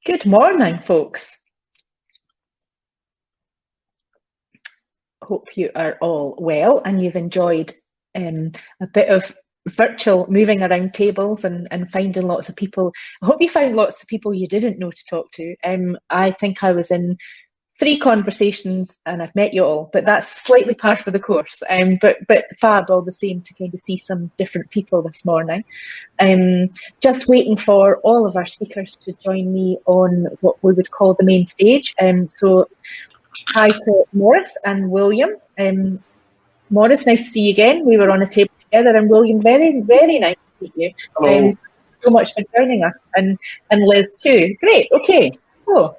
Good morning, folks. Hope you are all well and you've enjoyed a bit of virtual moving around tables and finding lots of people. I hope you found lots of people you didn't know to talk to. I think I was in 3 conversations and I've met you all, but that's slightly par for the course. But fab all the same to kind of see some different people this morning. Just waiting for all of our speakers to join me on what we would call the main stage. So hi to Morris and William. Morris, nice to see you again. We were on a table together, and William, very, very nice to meet you. Hello. So much for joining us, and Liz too. Great. Okay, so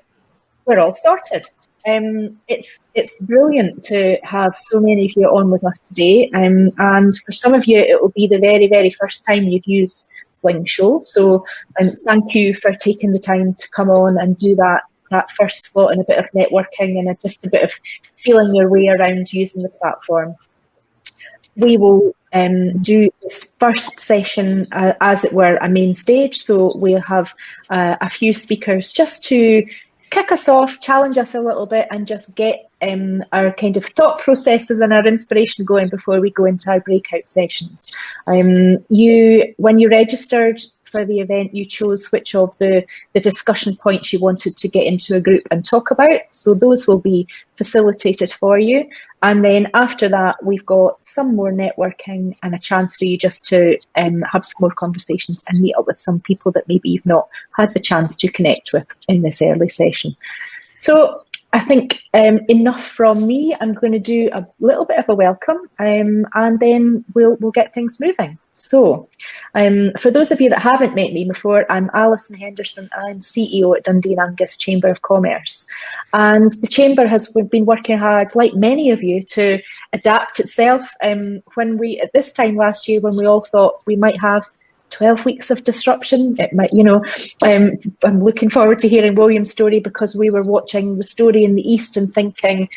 we're all sorted. It's brilliant to have so many of you on with us today, and for some of you, it will be the very, very first time you've used Slingshow. So thank you for taking the time to come on and do that first slot and a bit of networking and just a bit of feeling your way around using the platform. We will do this first session as it were a main stage, so we'll have a few speakers just to kick us off, challenge us a little bit and just get our kind of thought processes and our inspiration going before we go into our breakout sessions. When you registered for the event, you chose which of the discussion points you wanted to get into a group and talk about. So those will be facilitated for you. And then after that, we've got some more networking and a chance for you just to have some more conversations and meet up with some people that maybe you've not had the chance to connect with in this early session. So I think enough from me. I'm going to do a little bit of a welcome and then we'll get things moving. So for those of you that haven't met me before, I'm Allison Henderson. I'm CEO at Dundee and Angus Chamber of Commerce. And the Chamber has been working hard, like many of you, to adapt itself. When we, at this time last year, when we all thought we might have 12 weeks of disruption, it might, I'm looking forward to hearing William's story because we were watching the story in the East and thinking,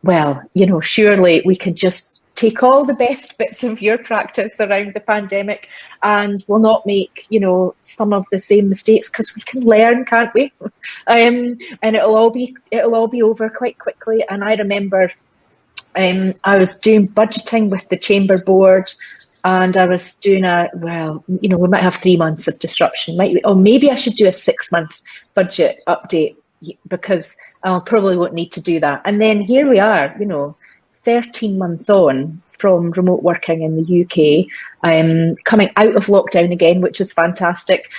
well, surely we could just take all the best bits of your practice around the pandemic and we'll not make, some of the same mistakes because we can learn, can't we? And it'll all be over quite quickly. And I remember I was doing budgeting with the Chamber Board. And I was doing we might have 3 months of disruption, or maybe I should do a 6-month budget update because I probably won't need to do that. And then here we are, 13 months on from remote working in the UK, coming out of lockdown again, which is fantastic.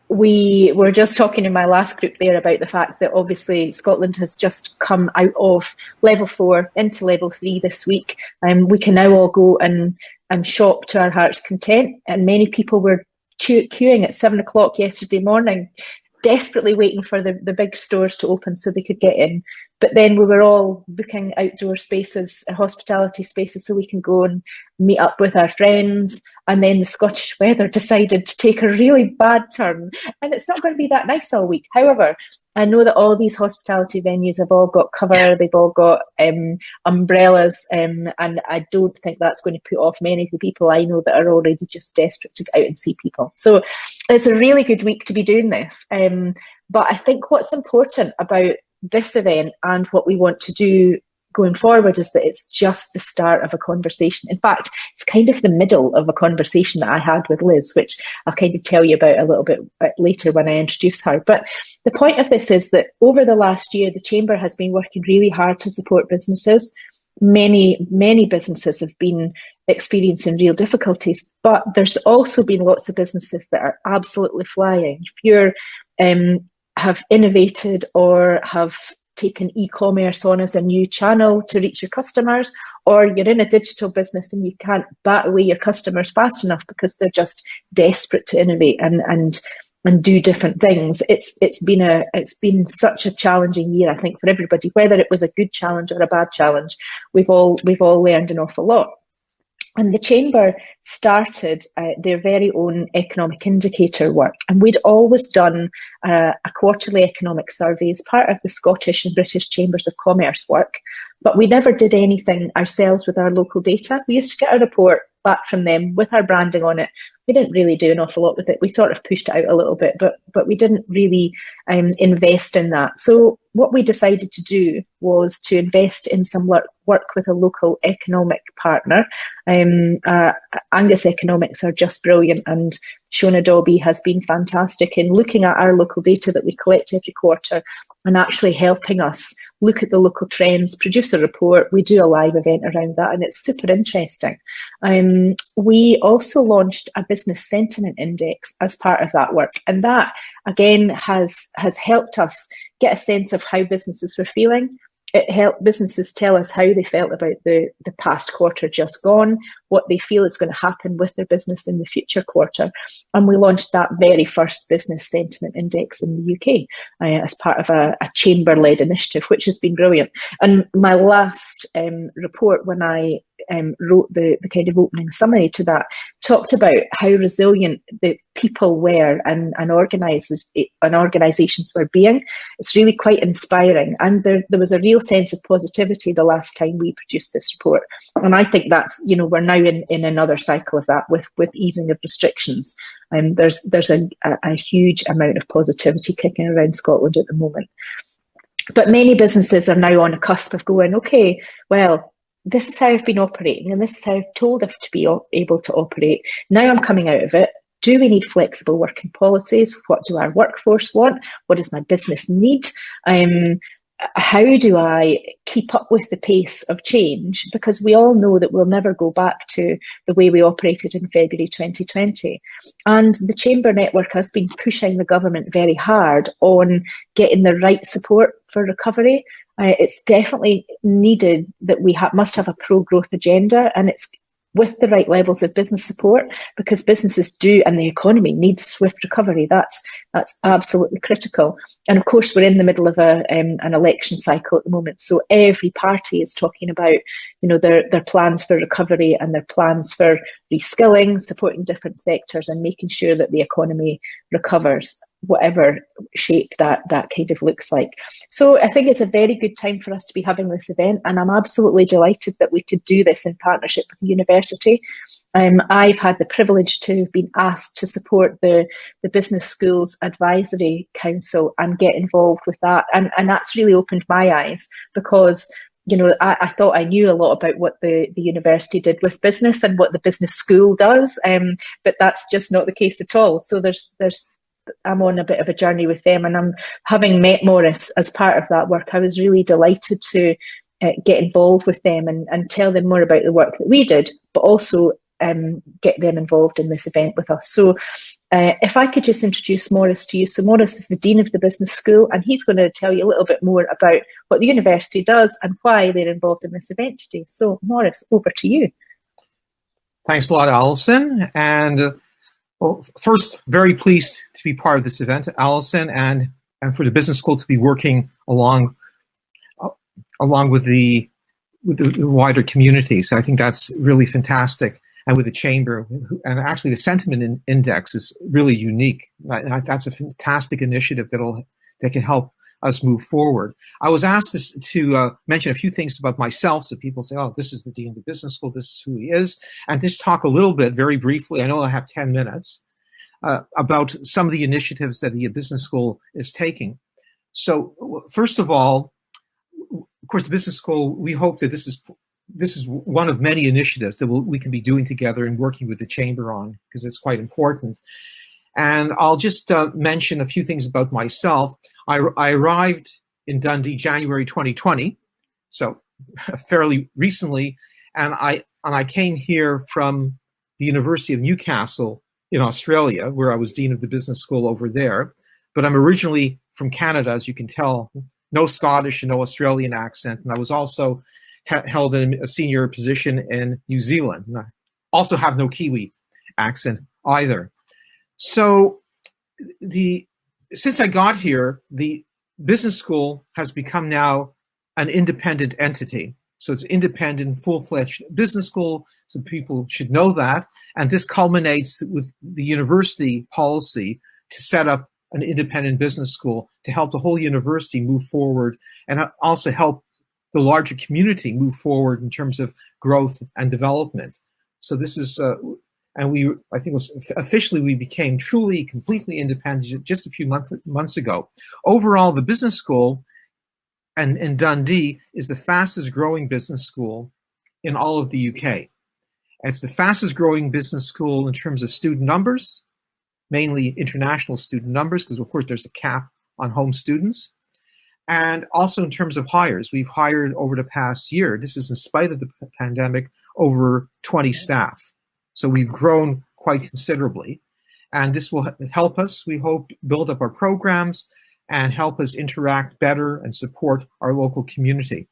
We were just talking in my last group there about the fact that obviously Scotland has just come out of level 4 into level 3 this week. We can now all go and shop to our heart's content. And many people were queuing at 7 o'clock yesterday morning, desperately waiting for the big stores to open so they could get in. But then we were all booking outdoor spaces, hospitality spaces, so we can go and meet up with our friends. And then the Scottish weather decided to take a really bad turn. And it's not going to be that nice all week. However, I know that all these hospitality venues have all got cover, they've all got umbrellas, and I don't think that's going to put off many of the people I know that are already just desperate to get out and see people. So it's a really good week to be doing this. But I think what's important about this event and what we want to do going forward is that it's just the start of a conversation. In fact, it's kind of the middle of a conversation that I had with Liz, which I'll kind of tell you about a little bit later when I introduce her. But the point of this is that over the last year, the Chamber has been working really hard to support businesses. Many, many businesses have been experiencing real difficulties, but there's also been lots of businesses that are absolutely flying. If you're have innovated or have taken e-commerce on as a new channel to reach your customers, or you're in a digital business and you can't bat away your customers fast enough because they're just desperate to innovate and do different things. It's been such a challenging year, I think, for everybody. Whether it was a good challenge or a bad challenge, we've all learned an awful lot. And the Chamber started their very own economic indicator work. And we'd always done a quarterly economic survey as part of the Scottish and British Chambers of Commerce work. But we never did anything ourselves with our local data. We used to get a report back from them with our branding on it. We didn't really do an awful lot with it. We sort of pushed it out a little bit, but we didn't really invest in that. So what we decided to do was to invest in some work with a local economic partner. Angus Economics are just brilliant, and Shona Dobby has been fantastic in looking at our local data that we collect every quarter and actually helping us look at the local trends, produce a report. We do a live event around that, and it's super interesting. We also launched a business sentiment index as part of that work, and that again has helped us get a sense of how businesses were feeling. It helped businesses tell us how they felt about the past quarter just gone, what they feel is going to happen with their business in the future quarter. And we launched that very first business sentiment index in the UK as part of a chamber-led initiative, which has been brilliant. And my last report, when I wrote the kind of opening summary to that, talked about how resilient the people were and organisations were being. It's really quite inspiring, and there was a real sense of positivity the last time we produced this report. And I think that's, we're now in another cycle of that with easing of restrictions. There's a huge amount of positivity kicking around Scotland at the moment. But many businesses are now on a cusp of going, okay, well, this is how I've been operating, and this is how I've told them to be able to operate. Now I'm coming out of it. Do we need flexible working policies? What do our workforce want? What does my business need? How do I keep up with the pace of change? Because we all know that we'll never go back to the way we operated in February 2020. And the Chamber Network has been pushing the government very hard on getting the right support for recovery. It's definitely needed that we must have a pro-growth agenda, and it's with the right levels of business support, because businesses do, and the economy needs swift recovery. That's absolutely critical. And of course, we're in the middle of an election cycle at the moment, so every party is talking about, their plans for recovery and their plans for reskilling, supporting different sectors, and making sure that the economy recovers, whatever shape that kind of looks like. So I think it's a very good time for us to be having this event, and I'm absolutely delighted that we could do this in partnership with the university. I've had the privilege to have been asked to support the Business Schools Advisory Council and get involved with that, and that's really opened my eyes, because I thought I knew a lot about what the university did with business and what the business school does, but that's just not the case at all. So I'm on a bit of a journey with them, and I'm having met Maurice as part of that work. I was really delighted to get involved with them and tell them more about the work that we did, but also get them involved in this event with us. So if I could just introduce Maurice to you. So Maurice is the Dean of the Business School, and he's going to tell you a little bit more about what the university does and why they're involved in this event today. So Maurice, over to you. Thanks a lot, Allison. And well, first, very pleased to be part of this event, Allison, and for the business school to be working along with the wider community. So I think that's really fantastic. And with the chamber, and actually the sentiment index is really unique. That's a fantastic initiative that can help us move forward. I was asked to mention a few things about myself, so people say, oh, this is the Dean of the Business School, this is who he is, and just talk a little bit, very briefly, I know I have 10 minutes, about some of the initiatives that the business school is taking. So first of all, of course, the business school, we hope that this is one of many initiatives that we can be doing together and working with the chamber on, because it's quite important. And I'll just mention a few things about myself. I arrived in Dundee January 2020, so fairly recently, and I came here from the University of Newcastle in Australia, where I was Dean of the Business School over there. But I'm originally from Canada, as you can tell, no Scottish and no Australian accent, and I was also held in a senior position in New Zealand. And I also have no Kiwi accent either. So since I got here, the business school has become now an independent entity. So it's independent, full-fledged business school, so people should know that. And this culminates with the university policy to set up an independent business school to help the whole university move forward and also help the larger community move forward in terms of growth and development. So this is, and I think it was officially, we became truly, completely independent just a few months ago. Overall, the business school in Dundee is the fastest growing business school in all of the UK. It's the fastest growing business school in terms of student numbers, mainly international student numbers, because of course there's a cap on home students. And also in terms of hires, we've hired over the past year, this is in spite of the pandemic, over 20 staff. So we've grown quite considerably. And this will help us, we hope, build up our programs and help us interact better and support our local community.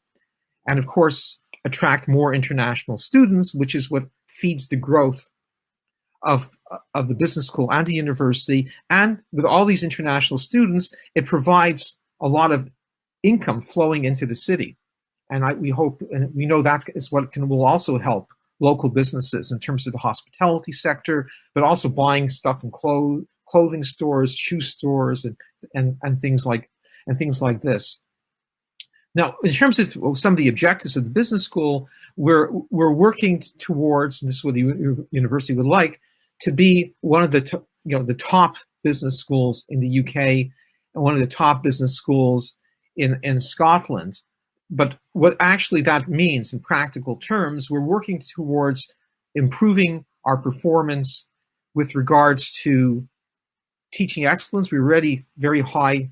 And of course, attract more international students, which is what feeds the growth of the business school and the university. And with all these international students, it provides a lot of income flowing into the city. And we hope, and we know that is what will also help local businesses in terms of the hospitality sector, but also buying stuff in clothing stores, shoe stores, and things like this. Now, in terms of some of the objectives of the business school, we're working towards, and this is what the university would like, to be one of the the top business schools in the UK and one of the top business schools in Scotland. But what actually that means in practical terms, we're working towards improving our performance with regards to teaching excellence. We're already very high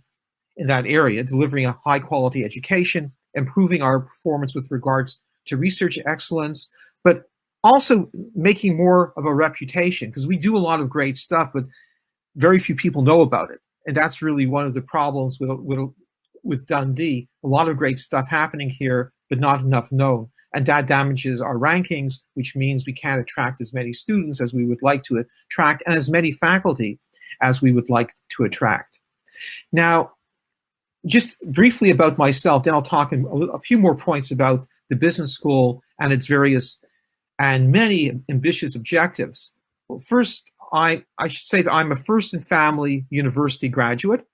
in that area, delivering a high quality education, improving our performance with regards to research excellence, but also making more of a reputation, because we do a lot of great stuff, but very few people know about it. And that's really one of the problems with Dundee. A lot of great stuff happening here, but not enough known. And that damages our rankings, which means we can't attract as many students as we would like to attract and as many faculty as we would like to attract. Now, just briefly about myself, then I'll talk in a few more points about the business school and its various and many ambitious objectives. Well, first, I should say that I'm a first in family university graduate.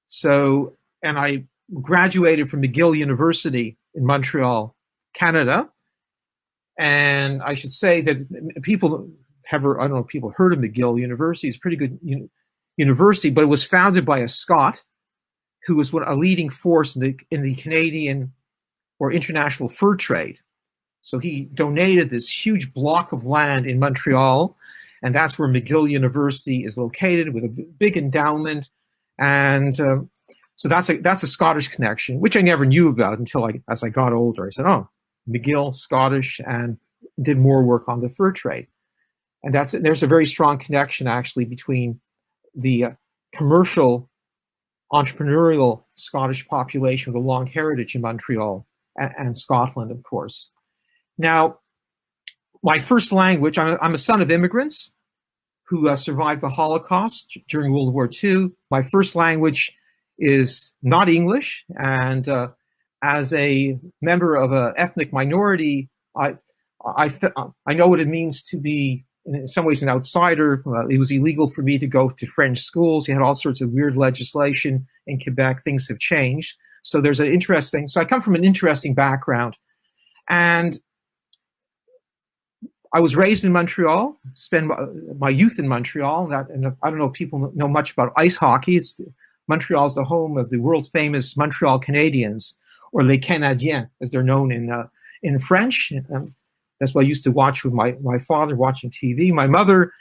So, and I graduated from McGill University in Montreal, Canada. And I should say that people have, I don't know if people heard of McGill University. It's a pretty good university, but it was founded by a Scot who was a leading force in the Canadian or international fur trade. So he donated this huge block of land in Montreal, and that's where McGill University is located, with a big endowment. And so that's a Scottish connection, which I never knew about until as I got older. I said, oh, McGill, Scottish, and did more work on the fur trade. And there's a very strong connection actually between the commercial entrepreneurial Scottish population with a long heritage in Montreal and Scotland, of course. Now, my first language, I'm a son of immigrants who survived the Holocaust during World War II. My first language is not English, and as a member of an ethnic minority, I know what it means to be, in some ways, an outsider. It was illegal for me to go to French schools. You had all sorts of weird legislation in Quebec. Things have changed. So so I come from an interesting background. And I was raised in Montreal, spent my youth in Montreal. And I don't know if people know much about ice hockey. Montreal's the home of the world famous Montreal Canadiens, or Les Canadiens, as they're known in French. That's what I used to watch with my father, watching TV. My mother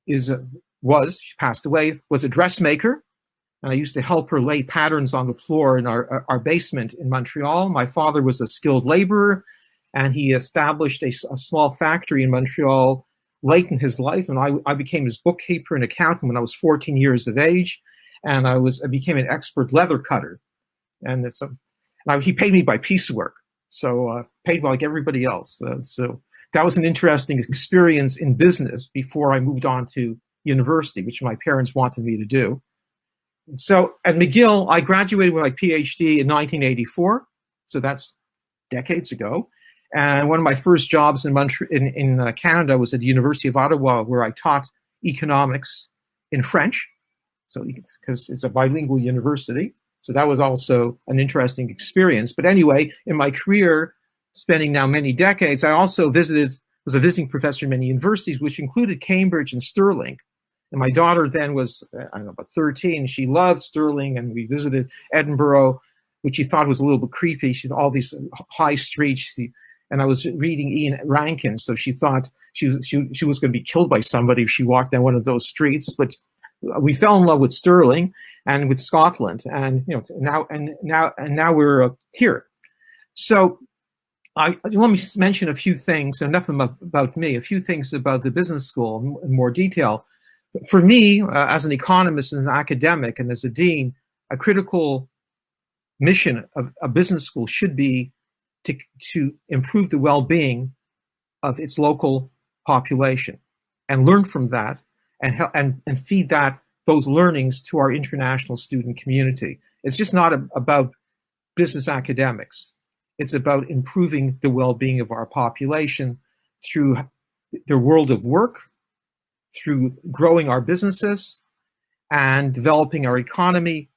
she passed away, was a dressmaker, and I used to help her lay patterns on the floor in our basement in Montreal. My father was a skilled laborer, and he established a small factory in Montreal late in his life, and I became his bookkeeper and accountant when I was 14 years of age, and I became an expert leather cutter. And now he paid me by piecework, so paid like everybody else. So that was an interesting experience in business before I moved on to university, which my parents wanted me to do. So at McGill, I graduated with my PhD in 1984, so that's decades ago. And one of my first jobs in Canada was at the University of Ottawa, where I taught economics in French, so because it's a bilingual university. So that was also an interesting experience. But anyway, in my career, spending now many decades, I also visited was a visiting professor in many universities, which included Cambridge and Stirling. And my daughter then was, I don't know, about 13. She loved Stirling, and we visited Edinburgh, which she thought was a little bit creepy. She had all these high streets, and I was reading Ian Rankin, so she thought she was going to be killed by somebody if she walked down one of those streets. But we fell in love with Stirling and with Scotland, and now we're here. So let me mention a few things, enough about me, a few things about the business school in more detail. For me, as an economist and as an academic and as a dean, a critical mission of a business school should be to improve the well-being of its local population and learn from that and feed those learnings to our international student community. It's just not about business academics. It's about improving the well-being of our population through their world of work, through growing our businesses and developing our economy.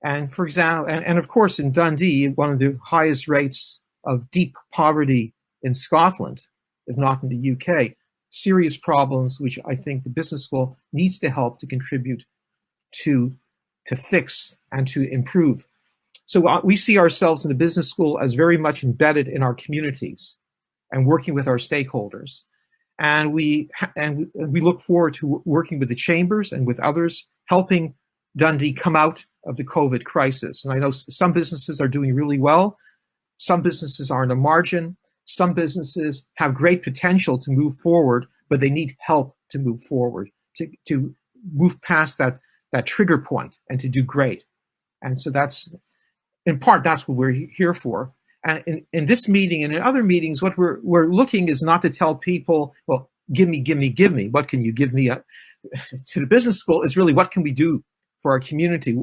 And for example, and of course in Dundee, one of the highest rates of deep poverty in Scotland, if not in the UK, serious problems which I think the business school needs to help to contribute to fix and to improve. So we see ourselves in the business school as very much embedded in our communities and working with our stakeholders. And we look forward to working with the chambers and with others, helping Dundee come out of the COVID crisis. And I know some businesses are doing really well. Some businesses are on the margin. Some businesses have great potential to move forward, but they need help to move forward, to move past that trigger point and to do great. And so that's, in part, that's what we're here for. And in this meeting and in other meetings, what we're looking is not to tell people, well, give me, what can you give me? To the business school is really, what can we do for our community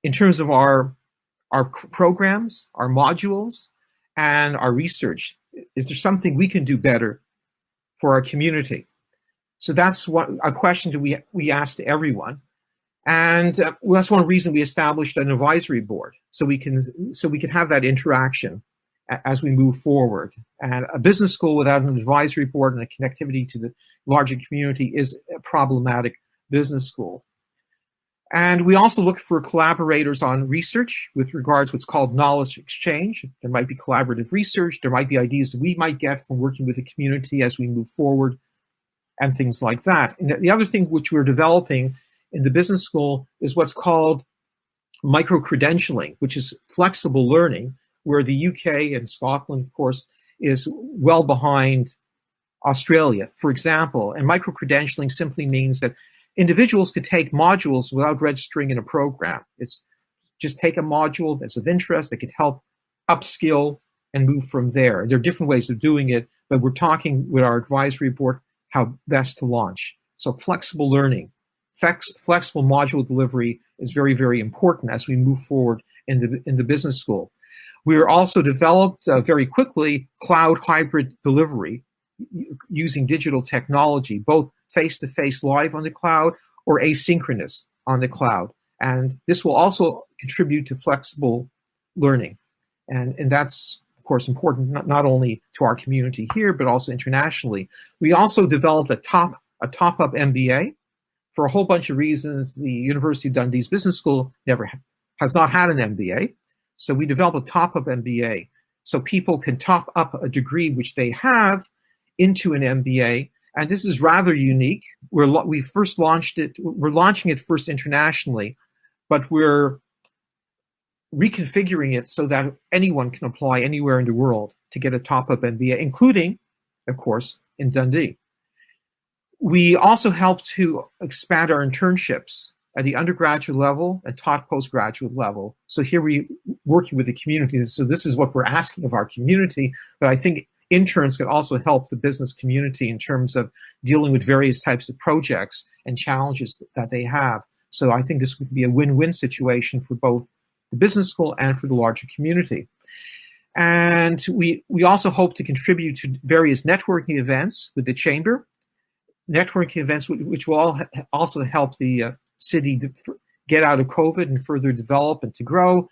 in terms of our programs, our modules, and our research? Is there something we can do better for our community? So that's a question that we ask to everyone. And that's one reason we established an advisory board, so we can have that interaction as we move forward. And a business school without an advisory board and a connectivity to the larger community is a problematic business school. And we also look for collaborators on research with regards to what's called knowledge exchange. There might be collaborative research, there might be ideas that we might get from working with the community as we move forward, and things like that. And the other thing which we're developing in the business school is what's called micro-credentialing, which is flexible learning, where the UK and Scotland, of course, is well behind Australia, for example. And micro-credentialing simply means that individuals could take modules without registering in a program. It's just take a module that's of interest that could help upskill and move from there. There are different ways of doing it, but we're talking with our advisory board how best to launch. So flexible learning. Flexible module delivery is very, very important as we move forward in the business school. We are also developed very quickly cloud hybrid delivery using digital technology, both face-to-face live on the cloud or asynchronous on the cloud. And this will also contribute to flexible learning. And that's, of course, important not only to our community here, but also internationally. We also developed a top-up MBA. For a whole bunch of reasons, the University of Dundee's Business School has not had an MBA. So we developed a top-up MBA so people can top up a degree which they have into an MBA. And this is rather unique. We first launched it. We're launching it first internationally, but we're reconfiguring it so that anyone can apply anywhere in the world to get a top-up MBA, including, of course, in Dundee. We also help to expand our internships at the undergraduate level and postgraduate level. So here we're working with the community. So this is what we're asking of our community, but I think interns can also help the business community in terms of dealing with various types of projects and challenges that they have. So I think this would be a win-win situation for both the business school and for the larger community. And we also hope to contribute to various networking events with the chamber, networking events which will also help the city get out of COVID and further develop and to grow.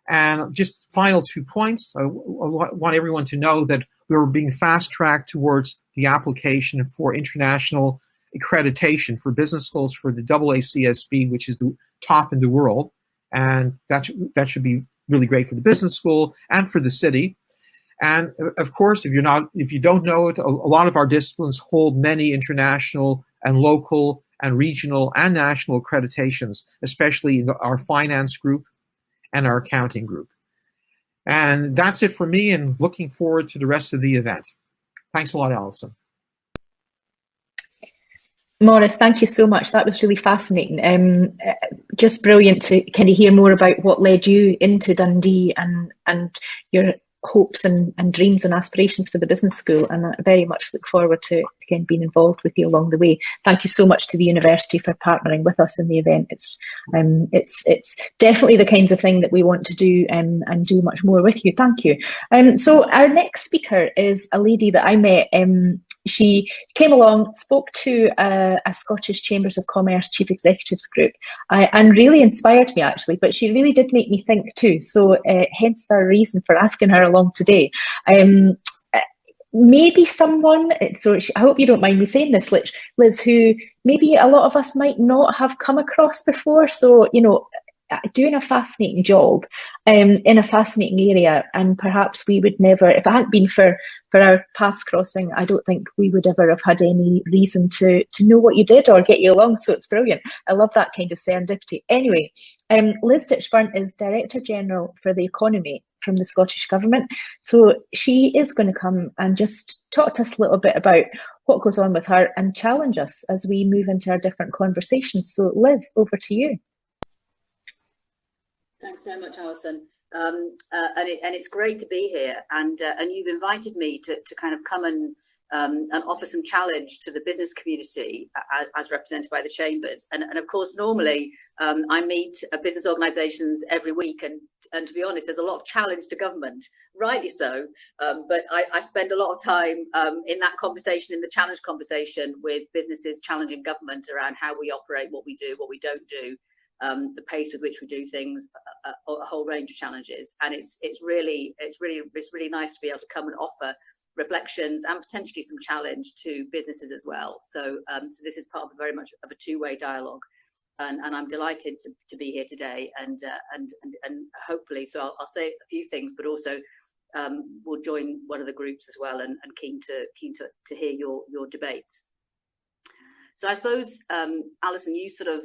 And just final 2 points, I want everyone to know that we're being fast-tracked towards the application for international accreditation for business schools for the AACSB, which is the top in the world. And that should be really great for the business school and for the city. And of course, if you don't know it, a lot of our disciplines hold many international and local and regional and national accreditations, especially in our finance group and our accounting group. And that's it for me, and looking forward to the rest of the event. Thanks a lot, Allison. Maurice, thank you so much. That was really fascinating. Just brilliant to kind of hear more about what led you into Dundee and your hopes and dreams and aspirations for the business school. And I very much look forward to again being involved with you along the way. Thank you so much to the university for partnering with us in the event. It's definitely the kinds of thing that we want to do and do much more with you. Thank you. So our next speaker is a lady that I met. She came along, spoke to a Scottish Chambers of Commerce Chief Executives group, and really inspired me actually, but she really did make me think too. So hence our reason for asking her along today. Maybe someone, so I hope you don't mind me saying this, Liz, who maybe a lot of us might not have come across before. So, you know, doing a fascinating job in a fascinating area, and perhaps we would never, if it hadn't been for our paths crossing, I don't think we would ever have had any reason to know what you did or get you along. So it's brilliant. I love that kind of serendipity. Anyway, Liz Ditchburn is Director General for the Economy from the Scottish Government. So she is going to come and just talk to us a little bit about what goes on with her and challenge us as we move into our different conversations. So Liz, over to you. Thanks very much, Alison. And it's great to be here. And you've invited me to kind of come and offer some challenge to the business community as represented by the chambers. And of course, normally I meet business organisations every week, and to be honest, there's a lot of challenge to government, rightly so. But I spend a lot of time in that conversation, in the challenge conversation, with businesses challenging government around how we operate, what we do, what we don't do. The pace with which we do things, a whole range of challenges, and it's really nice to be able to come and offer reflections and potentially some challenge to businesses as well. So this is part of very much of a two-way dialogue, and I'm delighted to be here today, and hopefully, so I'll say a few things, but also we'll join one of the groups as well, and keen to hear your debates. So I suppose, Alison, you sort of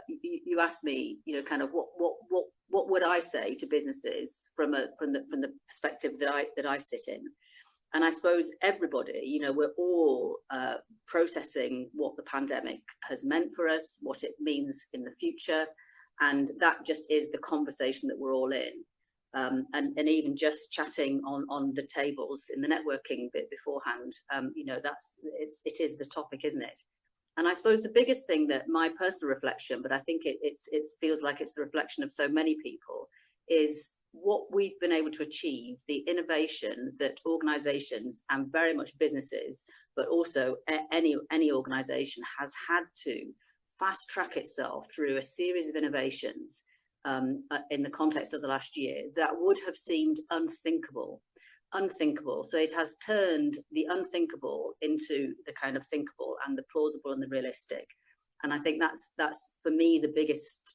you asked me, you know, kind of what would I say to businesses from the perspective that I sit in, and I suppose everybody, you know, we're all processing what the pandemic has meant for us, what it means in the future, and that just is the conversation that we're all in, and even just chatting on the tables in the networking bit beforehand, you know, it is the topic, isn't it? And I suppose the biggest thing that my personal reflection, but I think it feels like it's the reflection of so many people, is what we've been able to achieve, the innovation that organisations and very much businesses, but also any organisation has had to fast track itself through a series of innovations in the context of the last year that would have seemed unthinkable. So it has turned the unthinkable into the kind of thinkable and the plausible and the realistic. And I think that's for me the biggest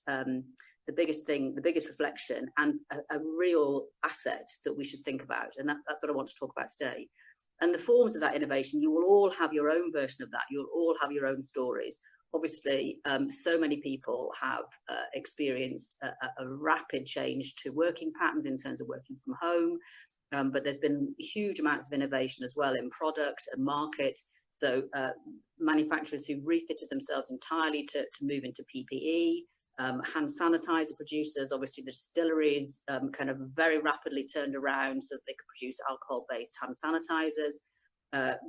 thing, the biggest reflection, and a real asset that we should think about. And that's what I want to talk about today. And the forms of that innovation, you will all have your own version of that. You'll all have your own stories. Obviously, so many people have experienced a rapid change to working patterns in terms of working from home. But there's been huge amounts of innovation as well in product and market. So manufacturers who refitted themselves entirely to move into PPE, hand sanitizer producers, obviously the distilleries kind of very rapidly turned around so that they could produce alcohol-based hand sanitizers,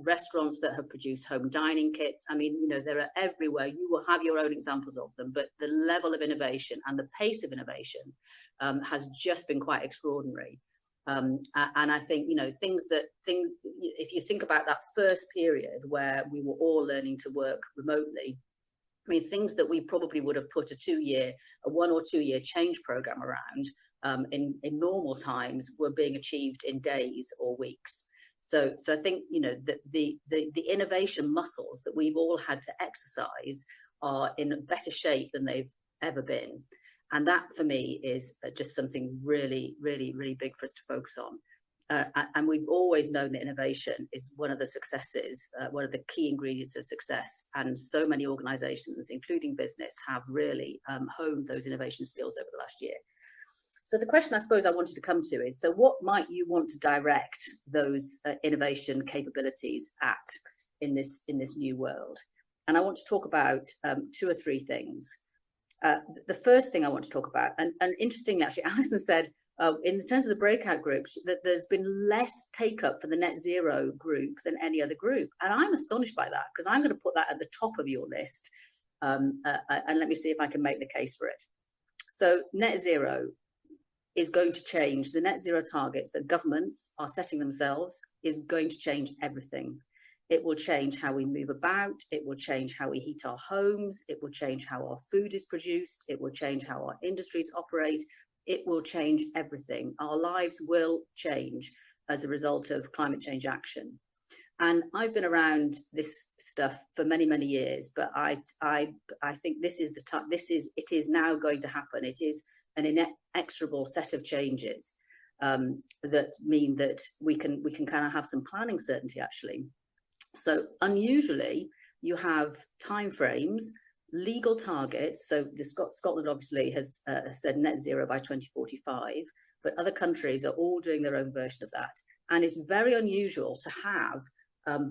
restaurants that have produced home dining kits. I mean, you know, they're everywhere. You will have your own examples of them, but the level of innovation and the pace of innovation has just been quite extraordinary. And I think, you know, if you think about that first period where we were all learning to work remotely, I mean, things that we probably would have put a 1 or 2 year change program around in normal times were being achieved in days or weeks. So I think, you know, the innovation muscles that we've all had to exercise are in better shape than they've ever been. And that for me is just something really, really, really big for us to focus on. And we've always known that innovation is one of the successes, one of the key ingredients of success. And so many organizations, including business, have really honed those innovation skills over the last year. So the question I suppose I wanted to come to is, so what might you want to direct those innovation capabilities at in this new world? And I want to talk about 2 or 3 things. The first thing I want to talk about, and interestingly, actually, Allison said, in the sense of the breakout groups, that there's been less take up for the net zero group than any other group. And I'm astonished by that, because I'm going to put that at the top of your list. And let me see if I can make the case for it. So net zero is going to change. The net zero targets that governments are setting themselves is going to change everything. It will change how we move about. It will change how we heat our homes. It will change how our food is produced. It will change how our industries operate. It will change everything. Our lives will change as a result of climate change action. And I've been around this stuff for many, many years, but I think this is it is now going to happen. It is an inexorable set of changes that mean that we can kind of have some planning certainty, actually. So unusually, you have timeframes, legal targets. So Scotland obviously has said net zero by 2045, but other countries are all doing their own version of that. And it's very unusual to have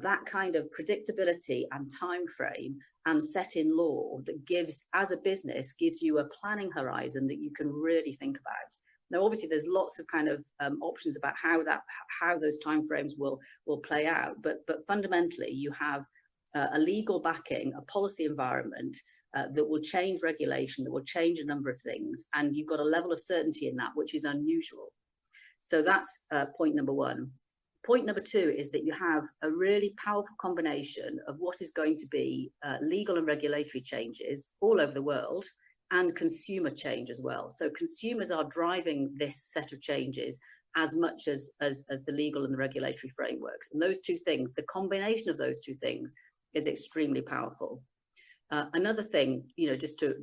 that kind of predictability and timeframe and set in law that gives, as a business, gives you a planning horizon that you can really think about. Now, obviously, there's lots of kind of options about how those timeframes will play out, but fundamentally, you have a legal backing, a policy environment that will change regulation, that will change a number of things, and you've got a level of certainty in that which is unusual. So that's point number 1. Point number 2 is that you have a really powerful combination of what is going to be legal and regulatory changes all over the world, and consumer change as well. So consumers are driving this set of changes as much as the legal and the regulatory frameworks. And those 2 things, the combination of those 2 things is extremely powerful. Another thing, you know, just to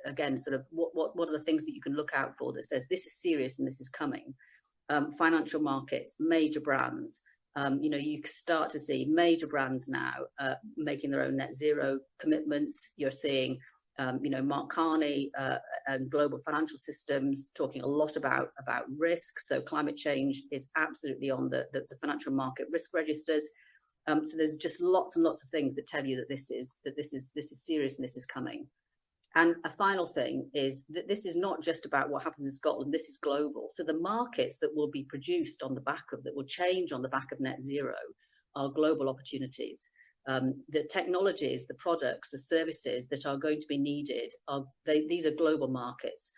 again, sort of what are the things that you can look out for that says this is serious and this is coming? Financial markets, major brands. You know, you start to see major brands now making their own net zero commitments. You're seeing you know, Mark Carney and global financial systems talking a lot about risk. So climate change is absolutely on the financial market risk registers. So there's just lots and lots of things that tell you that this is serious and this is coming. And a final thing is that this is not just about what happens in Scotland. This is global. So the markets that will be produced on the back of, that will change on the back of net zero, are global opportunities. The technologies, the products, the services that are going to be needed these are global markets.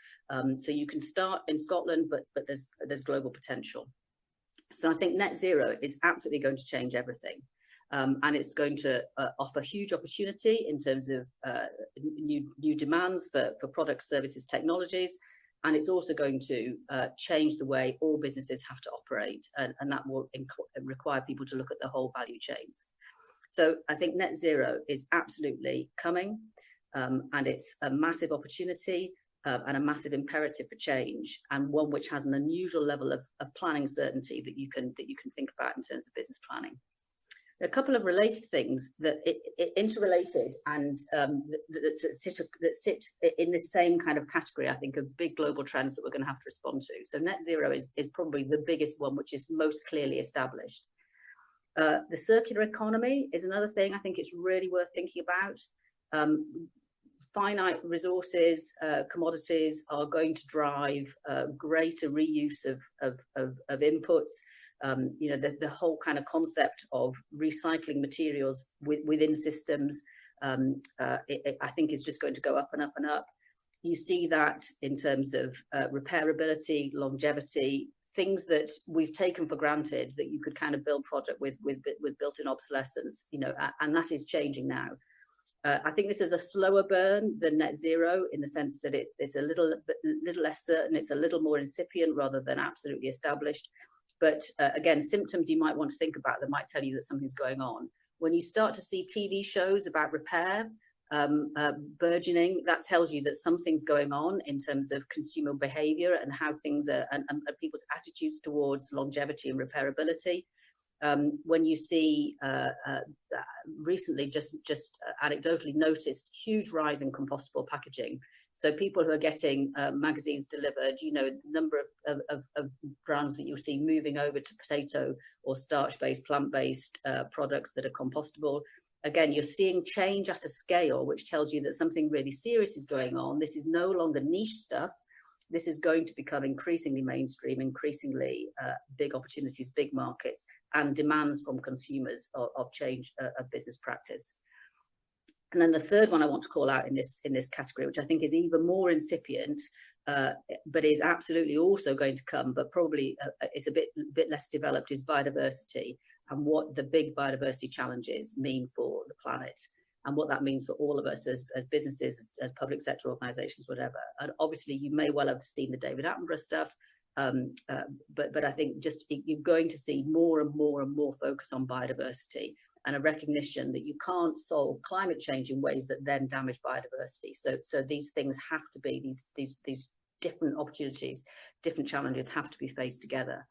So you can start in Scotland, but there's global potential. So I think net zero is absolutely going to change everything, and it's going to offer huge opportunity in terms of new demands for products, services, technologies, and it's also going to change the way all businesses have to operate, and that will require people to look at the whole value chains. So I think net zero is absolutely coming, and it's a massive opportunity and a massive imperative for change, and one which has an unusual level of planning certainty that you can think about in terms of business planning. There are a couple of related things that interrelated and that sit in the same kind of category, I think, of big global trends that we're going to have to respond to. So net zero is probably the biggest one, which is most clearly established. The circular economy is another thing I think it's really worth thinking about. Finite resources, commodities are going to drive greater reuse of inputs. You know, the whole kind of concept of recycling materials within systems, I think is just going to go up and up and up. You see that in terms of repairability, longevity, things that we've taken for granted that you could kind of build product with built-in obsolescence, you know, and that is changing now. I think this is a slower burn than net zero in the sense that it's a little less certain, it's a little more incipient rather than absolutely established. But again, symptoms you might want to think about that might tell you that something's going on. When you start to see TV shows about repair burgeoning, that tells you that something's going on in terms of consumer behavior and how things are, and people's attitudes towards longevity and repairability. When you see recently, just anecdotally noticed, huge rise in compostable packaging. So people who are getting magazines delivered, you know, the number of brands that you'll see moving over to potato or starch-based, plant-based products that are compostable. Again, you're seeing change at a scale, which tells you that something really serious is going on. This is no longer niche stuff. This is going to become increasingly mainstream, increasingly big opportunities, big markets, and demands from consumers of change of business practice. And then the third one I want to call out in this category, which I think is even more incipient, but is absolutely also going to come, but probably it's a bit less developed, is biodiversity, and what the big biodiversity challenges mean for the planet, and what that means for all of us as businesses, as public sector organisations, whatever. And obviously, you may well have seen the David Attenborough stuff, but I think just you're going to see more and more and more focus on biodiversity, and a recognition that you can't solve climate change in ways that then damage biodiversity. So these things have to be, these different opportunities, different challenges have to be faced together.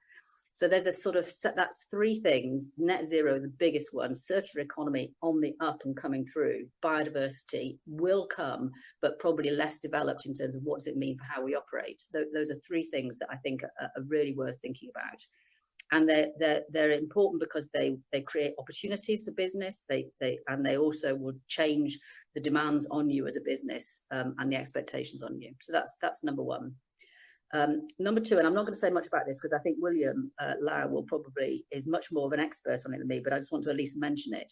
So there's a sort of, that's three things: net zero, the biggest one; circular economy on the up and coming through; biodiversity will come, but probably less developed in terms of what does it mean for how we operate. Those are three things that I think are really worth thinking about. And they're important because they create opportunities for business. And they also would change the demands on you as a business, and the expectations on you. So that's number one. Number two, and I'm not going to say much about this because I think William Lau is much more of an expert on it than me, but I just want to at least mention it.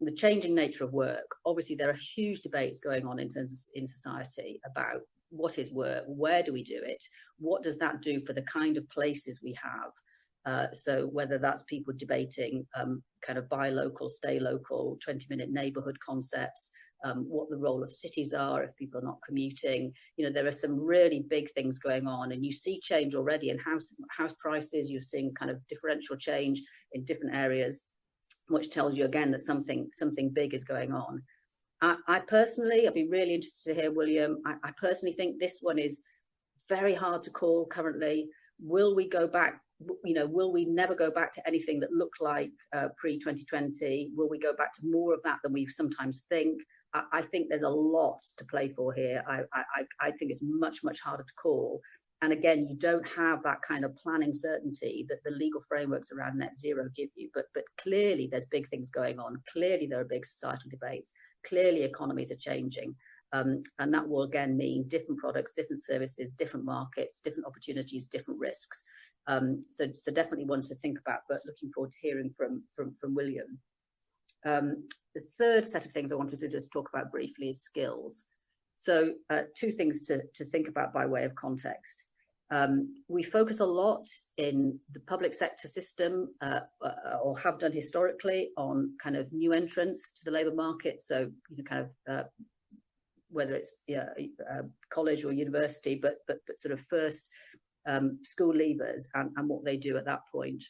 The changing nature of work. Obviously, there are huge debates going on in society about what is work, where do we do it, what does that do for the kind of places we have. So whether that's people debating kind of buy local, stay local, 20-minute neighbourhood concepts, what the role of cities are if people are not commuting. You know, there are some really big things going on, and you see change already in house prices. You're seeing kind of differential change in different areas, which tells you again that something big is going on. I personally, I'd be really interested to hear, William. I personally think this one is very hard to call currently. Will we go back? You know, will we never go back to anything that looked like pre-2020? Will we go back to more of that than we sometimes think? I think there's a lot to play for here. I think it's much harder to call. And again, you don't have that kind of planning certainty that the legal frameworks around net zero give you. But clearly there's big things going on. Clearly there are big societal debates. Clearly economies are changing. And that will again mean different products, different services, different markets, different opportunities, different risks. So definitely one to think about, but looking forward to hearing from William. The third set of things I wanted to just talk about briefly is skills. So two things to think about by way of context. We focus a lot in the public sector system, or have done historically, on kind of new entrants to the labour market. So, you know, kind of whether it's college or university, but sort of first school leavers and what they do at that point.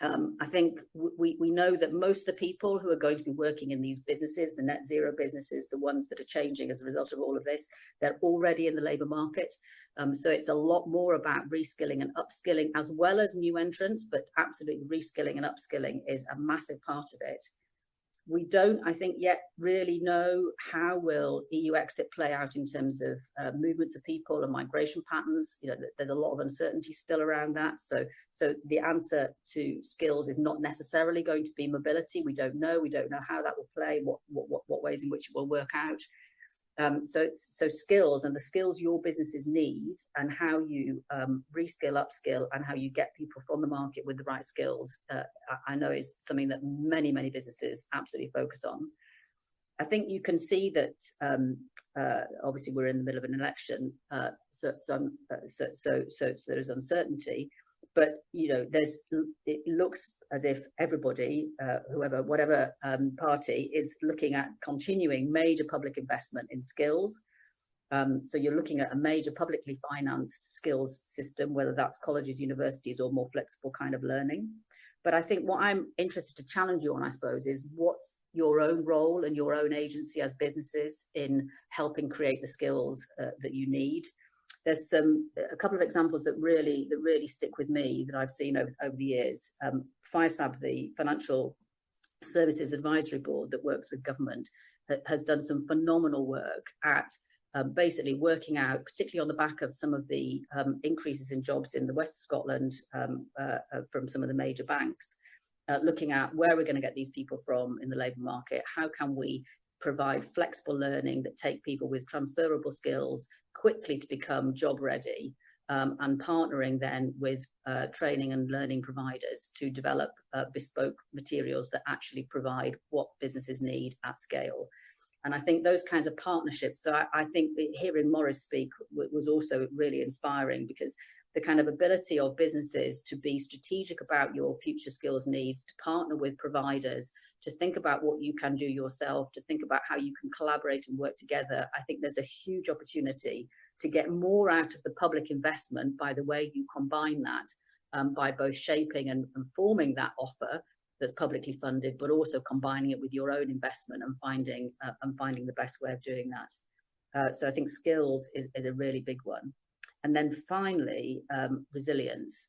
I think we know that most of the people who are going to be working in these businesses, the net zero businesses, the ones that are changing as a result of all of this, they're already in the labour market. So it's a lot more about reskilling and upskilling as well as new entrants, but absolutely reskilling and upskilling is a massive part of it. We don't, I think, yet really know how will EU exit play out in terms of movements of people and migration patterns. You know, there's a lot of uncertainty still around that. So the answer to skills is not necessarily going to be mobility. We don't know. We don't know how that will play, what ways in which it will work out. So skills and the skills your businesses need, and how you reskill, upskill, and how you get people from the market with the right skills, I know is something that many businesses absolutely focus on. I think you can see that obviously we're in the middle of an election, so there's uncertainty. But you know, it looks as if everybody, whatever party, is looking at continuing major public investment in skills. So you're looking at a major publicly financed skills system, whether that's colleges, universities, or more flexible kind of learning. But I think what I'm interested to challenge you on, I suppose, is what's your own role and your own agency as businesses in helping create the skills that you need. There's a couple of examples that really stick with me that I've seen over the years. FISAB, the Financial Services Advisory Board that works with government, has done some phenomenal work at basically working out, particularly on the back of some of the increases in jobs in the west of Scotland from some of the major banks, looking at where we're going to get these people from in the labour market. How can we provide flexible learning that take people with transferable skills quickly to become job ready, and partnering then with training and learning providers to develop bespoke materials that actually provide what businesses need at scale. And I think those kinds of partnerships, so I think hearing Maurice speak was also really inspiring, because the kind of ability of businesses to be strategic about your future skills needs, to partner with providers, to think about what you can do yourself, to think about how you can collaborate and work together. I think there's a huge opportunity to get more out of the public investment by the way you combine that, by both shaping and forming that offer that's publicly funded, but also combining it with your own investment and finding the best way of doing that. So I think skills is a really big one. And then finally, resilience.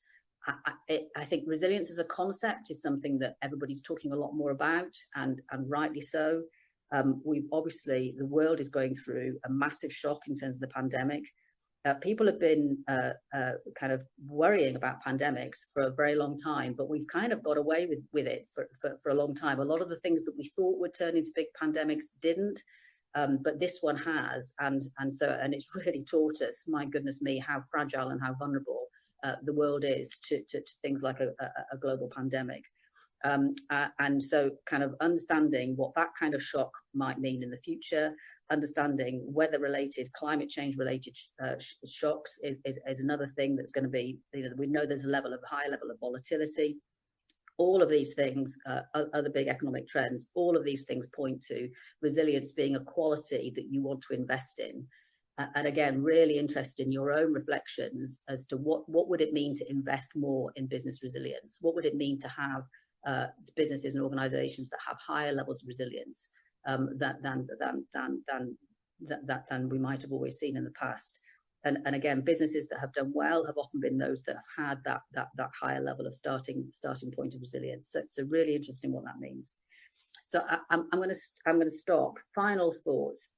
I think resilience as a concept is something that everybody's talking a lot more about, and rightly so. We've obviously, the world is going through a massive shock in terms of the pandemic. People have been kind of worrying about pandemics for a very long time, but we've kind of got away with it for a long time. A lot of the things that we thought would turn into big pandemics didn't, but this one has, and it's really taught us, my goodness me, how fragile and how vulnerable the world is to things like a global pandemic. And so kind of understanding what that kind of shock might mean in the future, understanding weather-related, climate change-related shocks is another thing that's going to be, we know there's a high level of volatility. All of these things, other big economic trends, all of these things point to resilience being a quality that you want to invest in. And again, really interested in your own reflections as to what would it mean to invest more in business resilience? What would it mean to have businesses and organisations that have higher levels of resilience than we might have always seen in the past? And again, businesses that have done well have often been those that have had that higher level of starting point of resilience. So really interesting what that means. So I'm going to stop. Final thoughts.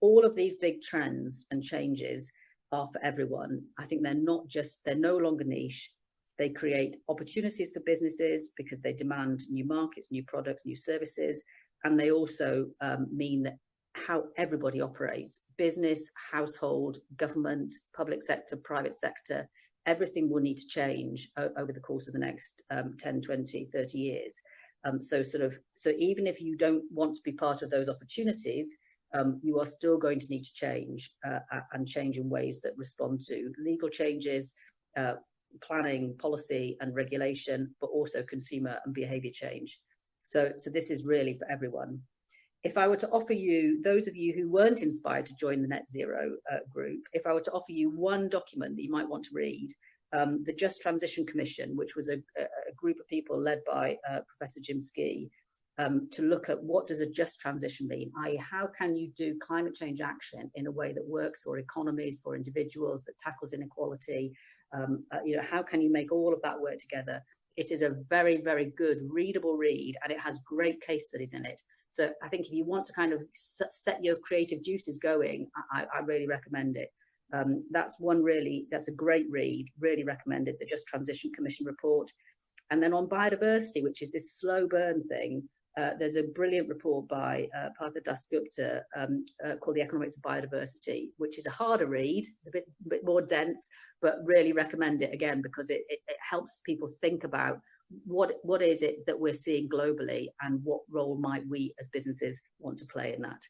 All of these big trends and changes are for everyone. I think they're no longer niche. They create opportunities for businesses because they demand new markets, new products, new services, and they also mean that how everybody operates, business, household, government, public sector, private sector, everything will need to change over the course of the next 10, 20, 30 years. So even if you don't want to be part of those opportunities, you are still going to need to change and change in ways that respond to legal changes, planning, policy and regulation, but also consumer and behaviour change. So this is really for everyone. If I were to offer you, those of you who weren't inspired to join the Net Zero group, if I were to offer you one document that you might want to read, the Just Transition Commission, which was a group of people led by Professor Jim Skee, to look at what does a just transition mean, i.e. how can you do climate change action in a way that works for economies, for individuals, that tackles inequality, how can you make all of that work together? It is a very, very good readable read, and it has great case studies in it. So I think if you want to kind of set your creative juices going, I really recommend it. That's a great read, really recommend it, the Just Transition Commission report. And then on biodiversity, which is this slow burn thing, there's a brilliant report by Partha Dasgupta called The Economics of Biodiversity, which is a harder read, it's a bit more dense, but really recommend it again, because it helps people think about what is it that we're seeing globally and what role might we as businesses want to play in that.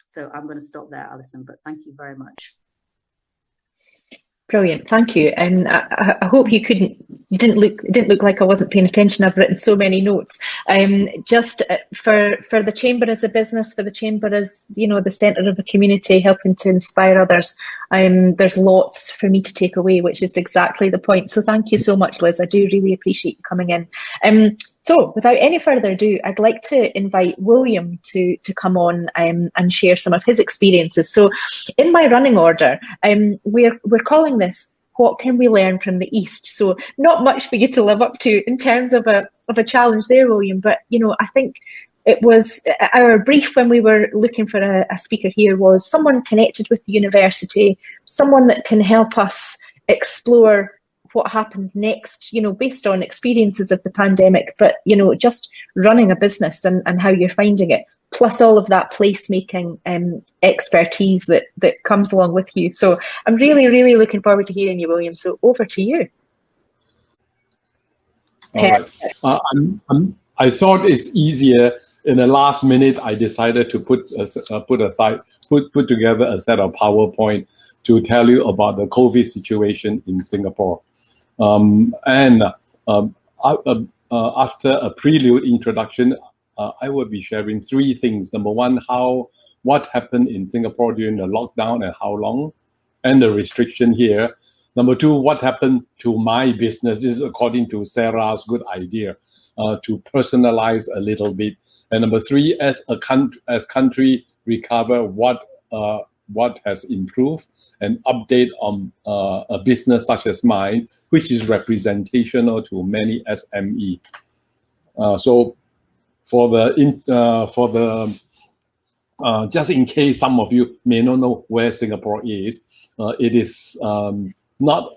So I'm going to stop there, Alison, but thank you very much. Brilliant, thank you. And I hope you couldn't it didn't look like I wasn't paying attention. I've written so many notes. Just for the Chamber as a business, for the Chamber as, you know, the centre of a community, helping to inspire others. There's lots for me to take away, which is exactly the point. So thank you so much, Liz. I do really appreciate you coming in. So without any further ado, I'd like to invite William to come on and share some of his experiences. So in my running order, we're calling this "What Can We Learn from the East?" So not much for you to live up to in terms of a challenge there, William. But, you know, I think it was our brief when we were looking for a speaker here was someone connected with the university, someone that can help us explore what happens next, you know, based on experiences of the pandemic, but, you know, just running a business and how you're finding it, plus all of that placemaking expertise that comes along with you. So I'm really, really looking forward to hearing you, William. So over to you. All right. I thought it's easier. In the last minute, I decided to put together a set of PowerPoint to tell you about the COVID situation in Singapore. After a prelude introduction, I will be sharing three things. Number one, what happened in Singapore during the lockdown and how long, and the restriction here. Number two, what happened to my business. This is according to Sarah's good idea, to personalize a little bit. And number three, as country recover, what has improved, and update on a business such as mine, which is representational to many SME. So just in case some of you may not know where Singapore is, it is not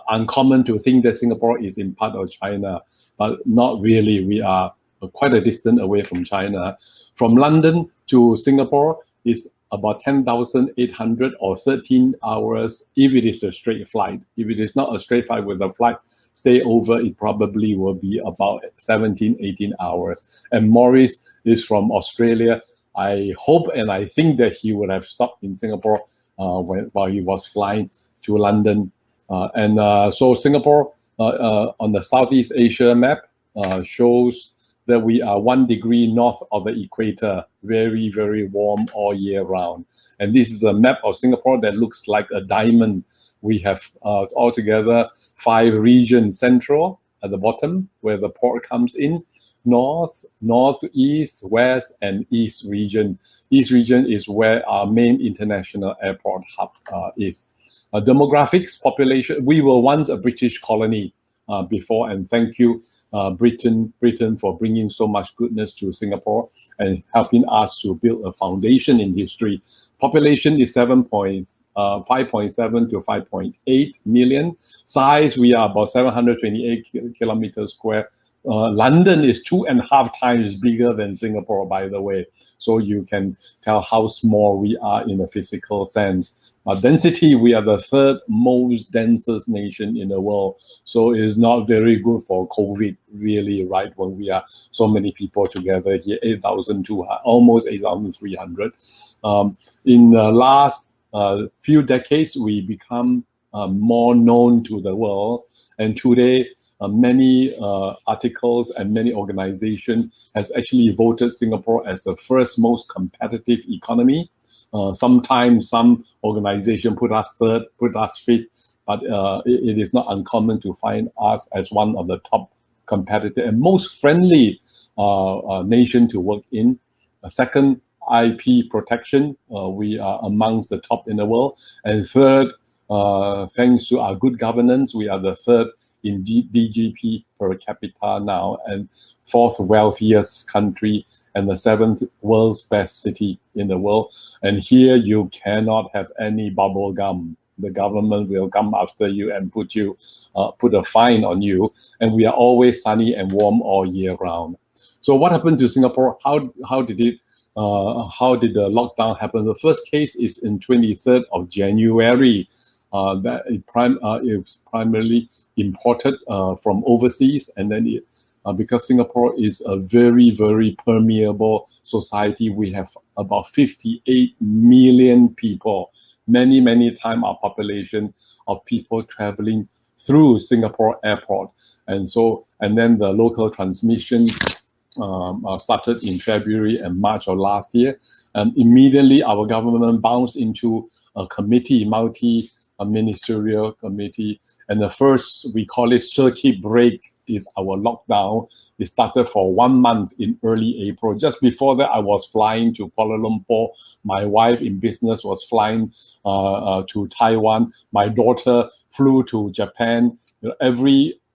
uncommon to think that Singapore is in part of China, but not really. We are quite a distance away from China. From London to Singapore is about 10,800 or 13 hours if it is a straight flight. If it is not a straight flight with a flight stay over, it probably will be about 17, 18 hours. And Maurice is from Australia. I hope and I think that he would have stopped in Singapore while he was flying to London. So Singapore on the Southeast Asia map shows that we are 1 degree north of the equator, very, very warm all year round. And this is a map of Singapore that looks like a diamond. We have altogether 5 regions: central at the bottom, where the port comes in, north, northeast, west, and east region. East region is where our main international airport hub is. Demographics, population, we were once a British colony before, and thank you, Britain for bringing so much goodness to Singapore and helping us to build a foundation in history. Population is 5.7 to 5.8 million. Size, we are about 728 kilometers square. London is 2.5 times bigger than Singapore, by the way. So you can tell how small we are in a physical sense. Density, we are the 3rd most densest nation in the world. So it is not very good for COVID, really, right? When we are so many people together here, 8,200, almost 8,300. In the last few decades, we become more known to the world. And today, many articles and many organizations has actually voted Singapore as the 1st most competitive economy. Sometimes some organization put us 3rd, put us 5th, but it is not uncommon to find us as one of the top competitive and most friendly nation to work in. Second, IP protection, we are amongst the top in the world. And third, thanks to our good governance, we are the 3rd in DGP per capita now, and 4th wealthiest country, and the 7th world's best city in the world. And here you cannot have any bubble gum. The government will come after you and put a fine on you. And we are always sunny and warm all year round. So what happened to Singapore? How did the lockdown happen? The first case is in 23rd of January. That is primarily imported from overseas, and then because Singapore is a very, very permeable society, we have about 58 million people, many times our population of people traveling through Singapore Airport. And then the local transmission started in February and March of last year. And immediately our government bounced into a committee, multi-ministerial committee. And the first, we call it circuit break, is our lockdown. It started for 1 month in early April. Just before that, I was flying to Kuala Lumpur. My wife in business was flying to Taiwan. My daughter flew to Japan.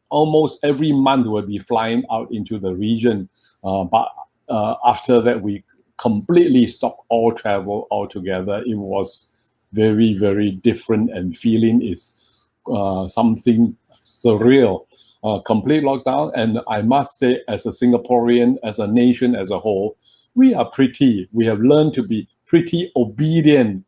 Almost every month we'll be flying out into the region. But after that, we completely stopped all travel altogether. It was very, very different, and feeling is something surreal. Complete lockdown, and I must say, as a Singaporean, as a nation as a whole, we have learned to be pretty obedient.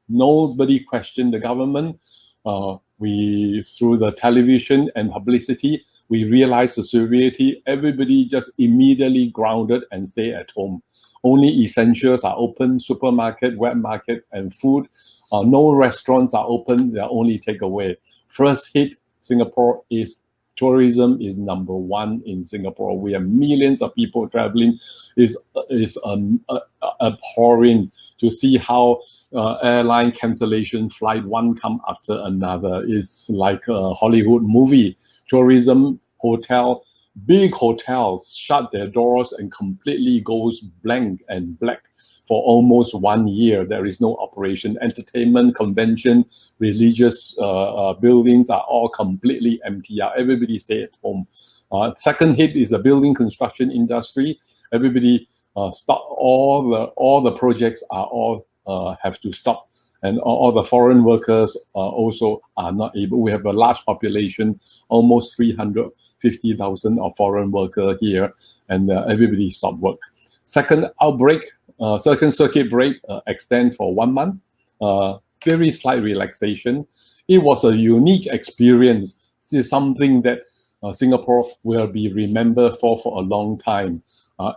Nobody questioned the government. Through the television and publicity, we realized the severity. Everybody just immediately grounded and stay at home. Only essentials are open: supermarket, wet market, and food. No restaurants are open. They're only takeaway. First hit, Singapore is tourism is number one in Singapore. We have millions of people traveling. It's abhorring to see how airline cancellation flight one come after another. It's like a Hollywood movie. Tourism, big hotels shut their doors and completely goes blank and black for almost 1 year. There is no operation. Entertainment, convention, religious buildings are all completely empty. Everybody stay at home. Second hit is the building construction industry. Everybody stop. All the projects are all have to stop, and all the foreign workers also are not able. We have a large population, almost 350,000 of foreign workers here, and everybody stopped work. Second circuit break extend for 1 month. Very slight relaxation. It was a unique experience. This is something that Singapore will be remembered for a long time,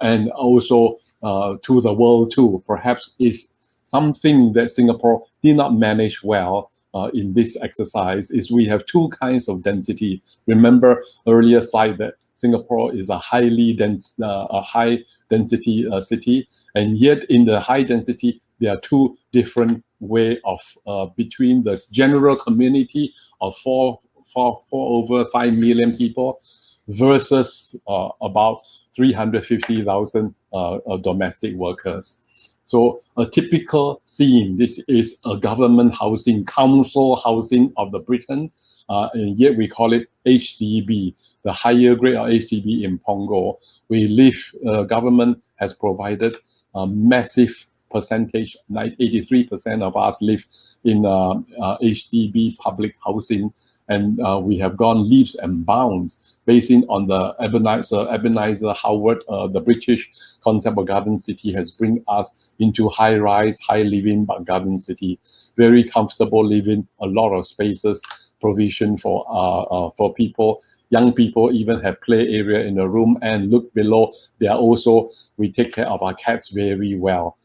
and also to the world too. Perhaps is something that Singapore did not manage well in this exercise. Is we have two kinds of density. Remember earlier slide that Singapore is a high density city, and yet in the high density there are two different way of between the general community of over 5 million people versus about 350,000 domestic workers. So a typical scene, this is a government housing, council housing of the Britain, and yet we call it HDB, the higher grade of HDB in Punggol. Government has provided a massive percentage, 83% of us live in HDB public housing, and we have gone leaps and bounds based on the Ebenezer Howard, the British concept of garden city has bring us into high-rise, high-living but garden city. Very comfortable living, a lot of spaces, provision for people. Young people even have play area in the room, and look below, we take care of our cats very well.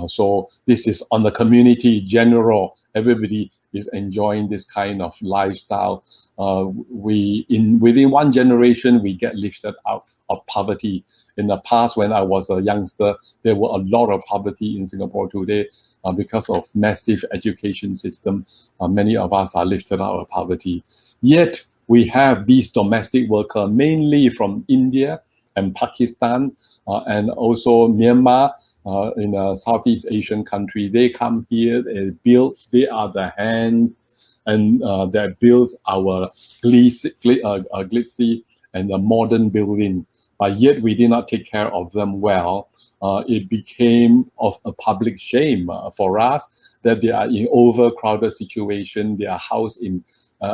So this is on the community general. Everybody is enjoying this kind of lifestyle. Within one generation, we get lifted out of poverty. In the past, when I was a youngster, there were a lot of poverty in Singapore. Today, because of massive education system, many of us are lifted out of poverty. Yet, we have these domestic workers, mainly from India and Pakistan, and also Myanmar, in a Southeast Asian country. They come here, they are the hands, and that builds our glitzy and the modern building. But yet we did not take care of them well. It became of a public shame for us that they are in overcrowded situation. They are housed in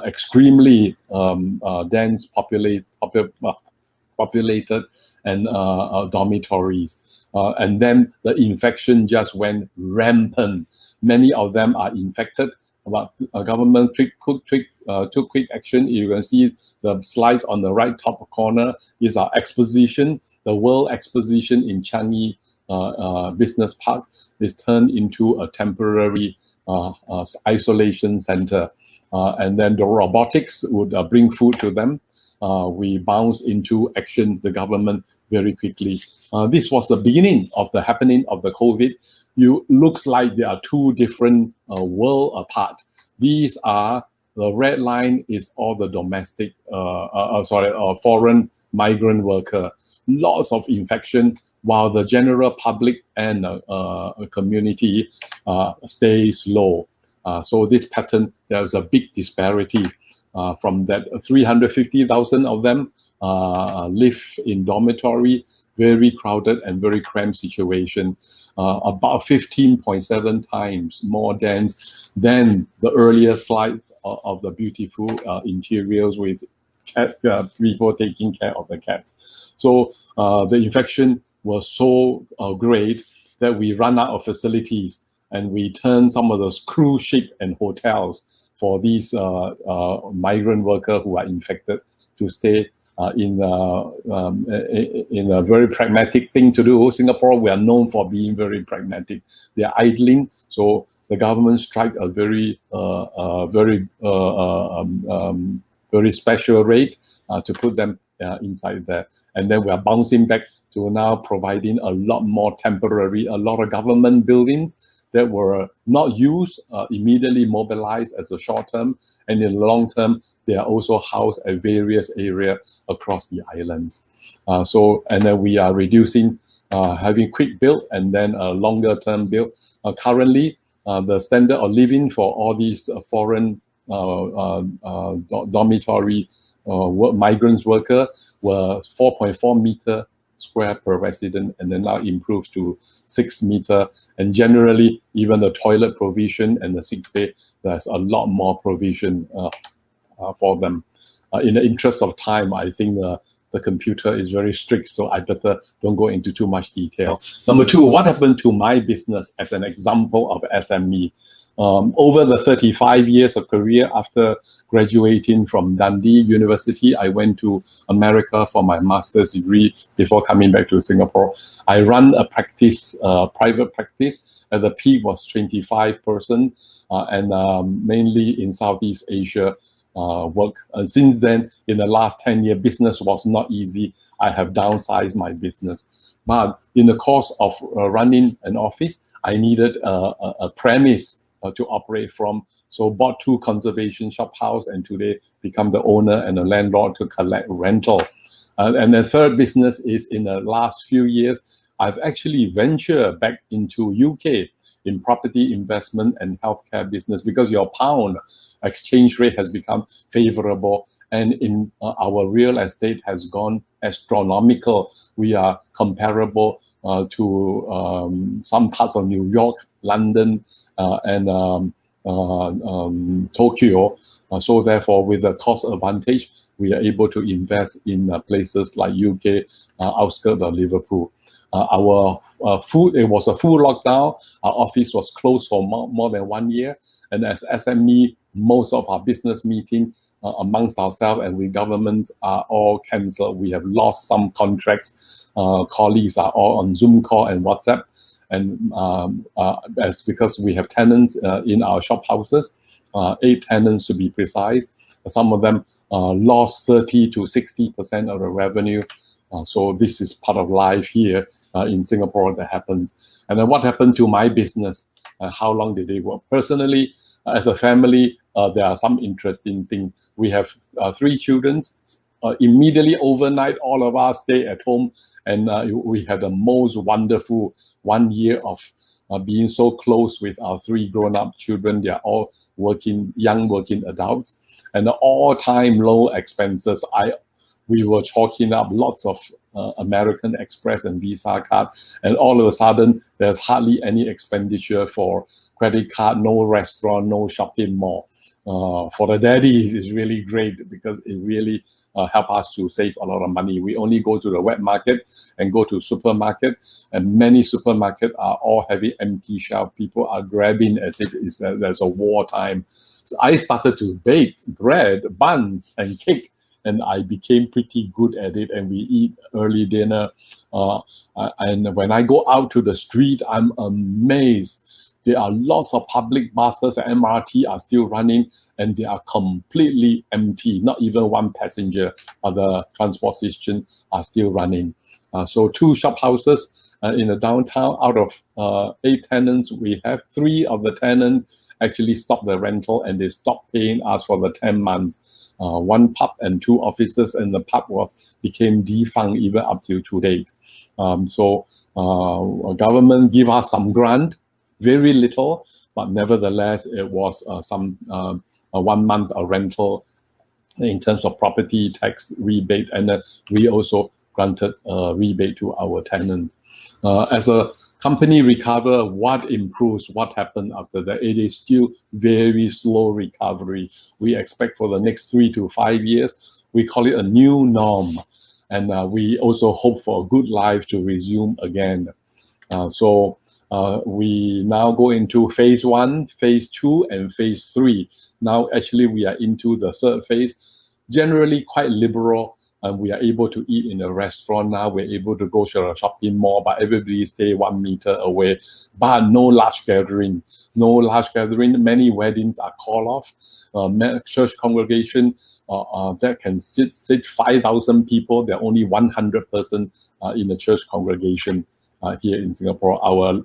extremely dense populated and dormitories. And then the infection just went rampant. Many of them are infected, but government took quick action. You can see the slides on the right top corner is our exposition. The World Exposition in Changi Business Park is turned into a temporary isolation center. and then the robotics would bring food to them. We bounce into action, the government, very quickly. This was the beginning of the happening of the COVID. Looks like there are two different worlds apart. These are, the red line is all the domestic, foreign migrant worker. Lots of infection, while the general public and community stays low. So this pattern, there's a big disparity. From that, 350,000 of them live in dormitory, very crowded and very cramped situation. About 15.7 times more dense than the earlier slides of the beautiful interiors with people taking care of the cats. So the infection was so great that we ran out of facilities, and we turned some of those cruise ship and hotels for these migrant workers who are infected to stay in a very pragmatic thing to do. Singapore, we are known for being very pragmatic. They are idling, so the government strike a very special rate to put them inside there. And then we are bouncing back to now providing a lot more temporary, a lot of government buildings that were not used, immediately mobilized as a short term, and in the long term, they are also housed at various areas across the islands. And then we are reducing, having quick build and then a longer term build. Currently, the standard of living for all these foreign dormitory migrants worker were 4.4 meter square per resident, and then now improved to 6 meter. And generally, even the toilet provision and the sick bay, there's a lot more provision for them. In the interest of time, I think the computer is very strict, so I better don't go into too much detail. Number two, what happened to my business as an example of SME? Over the 35 years of career after graduating from Dundee University, I went to America for my master's degree before coming back to Singapore. I run a practice, private practice. At the peak was 25 person, and mainly in Southeast Asia work. And since then, in the last 10 years, business was not easy. I have downsized my business. But in the course of running an office, I needed a premise to operate from. So bought 2 conservation shop house, and today become the owner and the landlord to collect rental. And the third business is, in the last few years, I've actually ventured back into UK in property investment and healthcare business, because your pound exchange rate has become favorable, and in our real estate has gone astronomical. We are comparable to some parts of New York, London, and Tokyo. So therefore, with a cost advantage, we are able to invest in places like UK, outskirts of Liverpool. It was a full lockdown. Our office was closed for more than 1 year. And as SME, most of our business meeting amongst ourselves and with governments are all cancelled. We have lost some contracts. Colleagues are all on Zoom call and WhatsApp. And because we have tenants in our shop houses, 8 tenants to be precise. Some of them lost 30 to 60% of the revenue. So this is part of life here in Singapore that happens. And then what happened to my business? How long did they work? Personally, as a family, there are some interesting things. We have 3 children. Immediately overnight, all of us stay at home, and we had the most wonderful 1 year of being so close with our 3 grown-up children. They are all young working adults, and the all-time low expenses. We were chalking up lots of American Express and Visa card, and all of a sudden, there's hardly any expenditure for credit card, no restaurant, no shopping mall. For the daddies, it's really great because it really help us to save a lot of money. We only go to the wet market and go to supermarket, and many supermarkets are all having empty shelf. People are grabbing as if there's a wartime. So I started to bake bread, buns, and cake, and I became pretty good at it. And we eat early dinner. And when I go out to the street, I'm amazed There are lots of public buses and MRT are still running, and they are completely empty. Not even one passenger. The transport system are still running. So 2 shophouses in the downtown. Out of 8 tenants, we have 3 of the tenants actually stopped the rental, and they stopped paying us for the 10 months. 1 pub and 2 offices, and the pub became defunct even up till today. So government give us some grant, very little, but nevertheless it was some 1 month of rental in terms of property tax rebate, and we also granted a rebate to our tenants. As a company recover, what improves, what happened after that? It is still very slow recovery. We expect for the next 3 to 5 years, we call it a new norm. And we also hope for a good life to resume again. So we now go into phase 1, phase 2, and phase 3. Now actually we are into the 3rd phase, generally quite liberal. We are able to eat in a restaurant now. We're able to go to a shopping mall, but everybody stay 1 meter away. But no large gathering. No large gathering. Many weddings are called off. Church congregation that can sit 5,000 people. There are only 100 persons in the church congregation here in Singapore. Our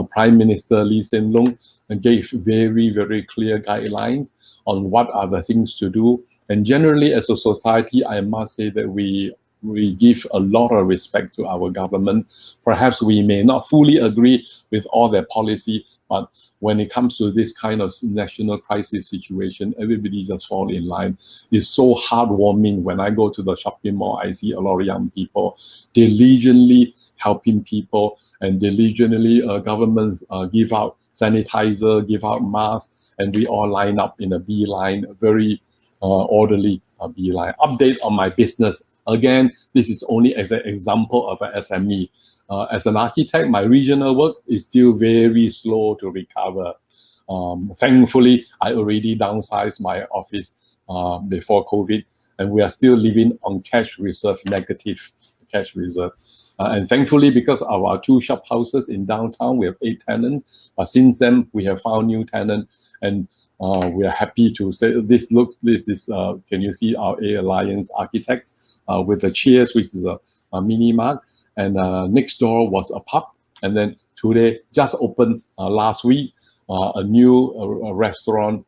Prime Minister Lee Hsien Loong gave very, very clear guidelines on what are the things to do. And generally, as a society, I must say that we give a lot of respect to our government. Perhaps we may not fully agree with all their policy, but when it comes to this kind of national crisis situation, everybody just fall in line. It's so heartwarming. When I go to the shopping mall, I see a lot of young people diligently helping people, and diligently government give out sanitizer, give out masks, and we all line up in a beeline, very orderly beeline. Update on my business. Again, this is only as an example of an SME. As an architect, my regional work is still very slow to recover. Thankfully, I already downsized my office before COVID, and we are still living on cash reserve, negative cash reserve. And thankfully, because of our 2 shop houses in downtown, we have 8 tenants. But since then, we have found new tenants, and we are happy to say this is, can you see our A Alliance architects with the chairs, which is a mini mart. And next door was a pub. And then today, just opened last week, a new restaurant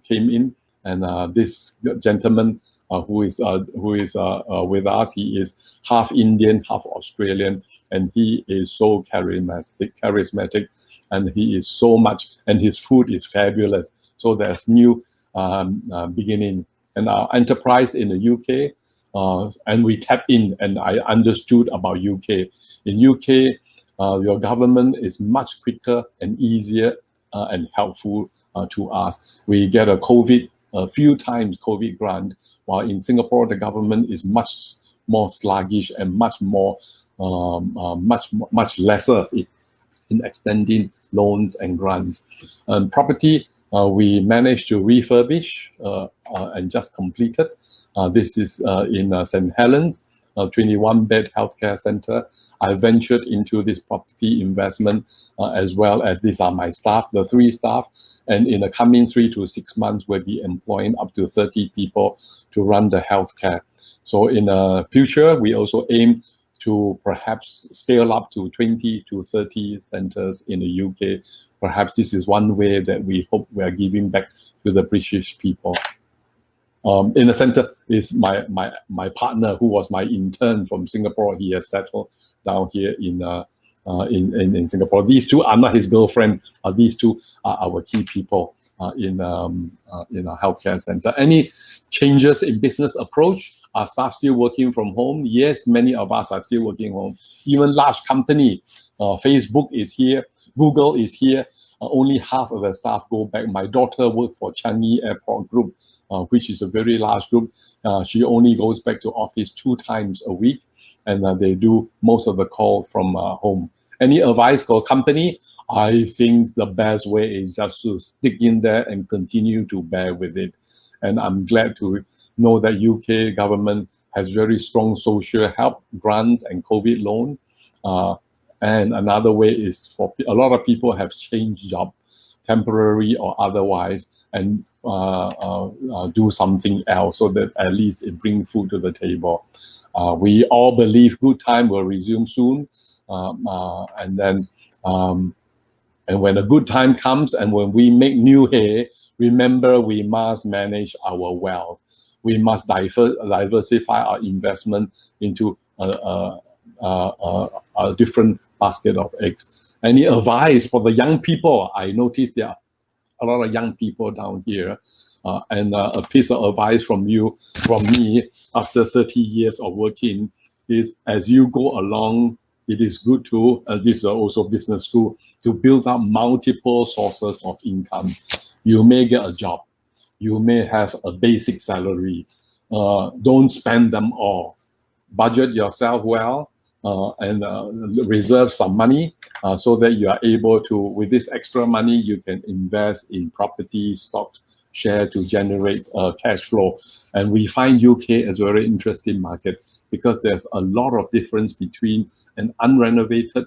came in. And this gentleman who is with us, he is half Indian, half Australian, and he is so charismatic, and he is so much, and his food is fabulous. So there's new beginning. And our enterprise in the UK, and we tap in, and I understood about UK. In UK, your government is much quicker and easier and helpful to us. We get a few times COVID grant, while in Singapore, the government is much more sluggish and much lesser in extending loans and grants. Property, we managed to refurbish and just completed. This is in St. Helens, a 21-bed healthcare center. I ventured into this property investment as well as these are my staff, the 3 staff. And in the coming 3 to 6 months, we'll be employing up to 30 people to run the healthcare. So in the future, we also aim to perhaps scale up to 20 to 30 centers in the UK. Perhaps this is one way that we hope we are giving back to the British people. In the center is my partner, who was my intern from Singapore. He has settled down here in Singapore. These 2 are not his girlfriend. These 2 are our key people in our healthcare center. Any changes in business approach? Are staff still working from home? Yes, many of us are still working home. Even large company, Facebook is here, Google is here. Only half of the staff go back. My daughter worked for Changi Airport Group, which is a very large group. She only goes back to office 2 times a week, and they do most of the call from home. Any advice for company? I think the best way is just to stick in there and continue to bear with it. And I'm glad to know that UK government has very strong social help grants and COVID loan. And another way is for a lot of people have changed job. temporary or otherwise, and do something else so that at least it brings food to the table. We all believe good time will resume soon, and then and when a good time comes and when we make new hay, remember we must manage our wealth. We must diversify our investment into a different basket of eggs. Any advice for the young people? I noticed there are a lot of young people down here. And a piece of advice from me, after 30 years of working, is as you go along, it is good to, this is also business school, to build up multiple sources of income. You may get a job. You may have a basic salary. Don't spend them all. Budget yourself well, and reserve some money so that you are able to, with this extra money, you can invest in property, stocks, share to generate cash flow. And we find UK as a very interesting market because there's a lot of difference between an unrenovated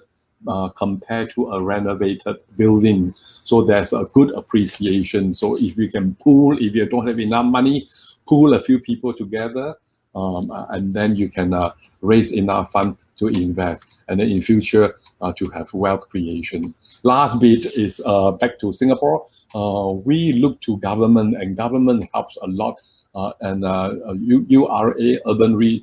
compared to a renovated building. So there's a good appreciation. So if you can pool, if you don't have enough money, pool a few people together, and then you can raise enough fund to invest, and then in future to have wealth creation. Last bit is back to Singapore. We look to government, and government helps a lot. And URA, Urban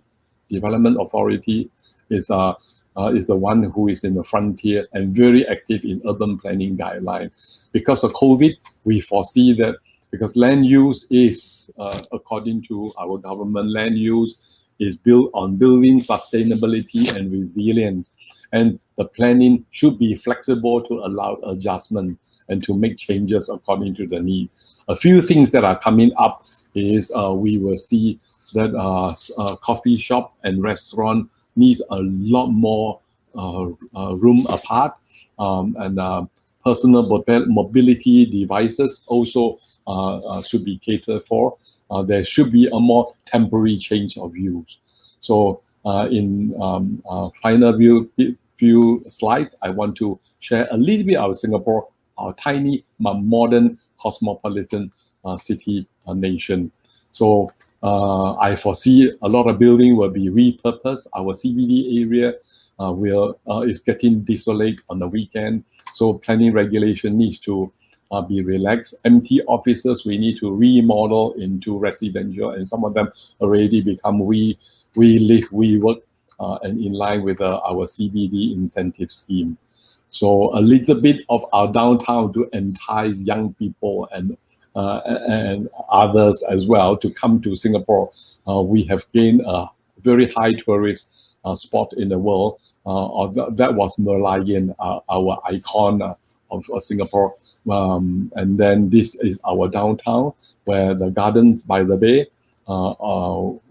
Redevelopment Authority, is the one who is in the frontier and very active in urban planning guideline. Because of COVID, we foresee that because land use is, according to our government, land use is built on building sustainability and resilience. And the planning should be flexible to allow adjustment and to make changes according to the need. A few things that are coming up is we will see that coffee shop and restaurant needs a lot more room apart, and personal mobility devices also should be catered for. There should be a more temporary change of use. So in final few slides, I want to share a little bit of Singapore, our tiny but modern cosmopolitan city nation. So I foresee a lot of building will be repurposed. Our CBD area is getting desolate on the weekend, so planning regulation needs to be relaxed. Empty offices we need to remodel into residential, and some of them already become we live, we work, and in line with our CBD incentive scheme. So a little bit of our downtown to entice young people and others as well to come to Singapore. We have gained a very high tourist spot in the world. That was Merlion, our icon of Singapore. And then this is our downtown, where the Gardens by the Bay,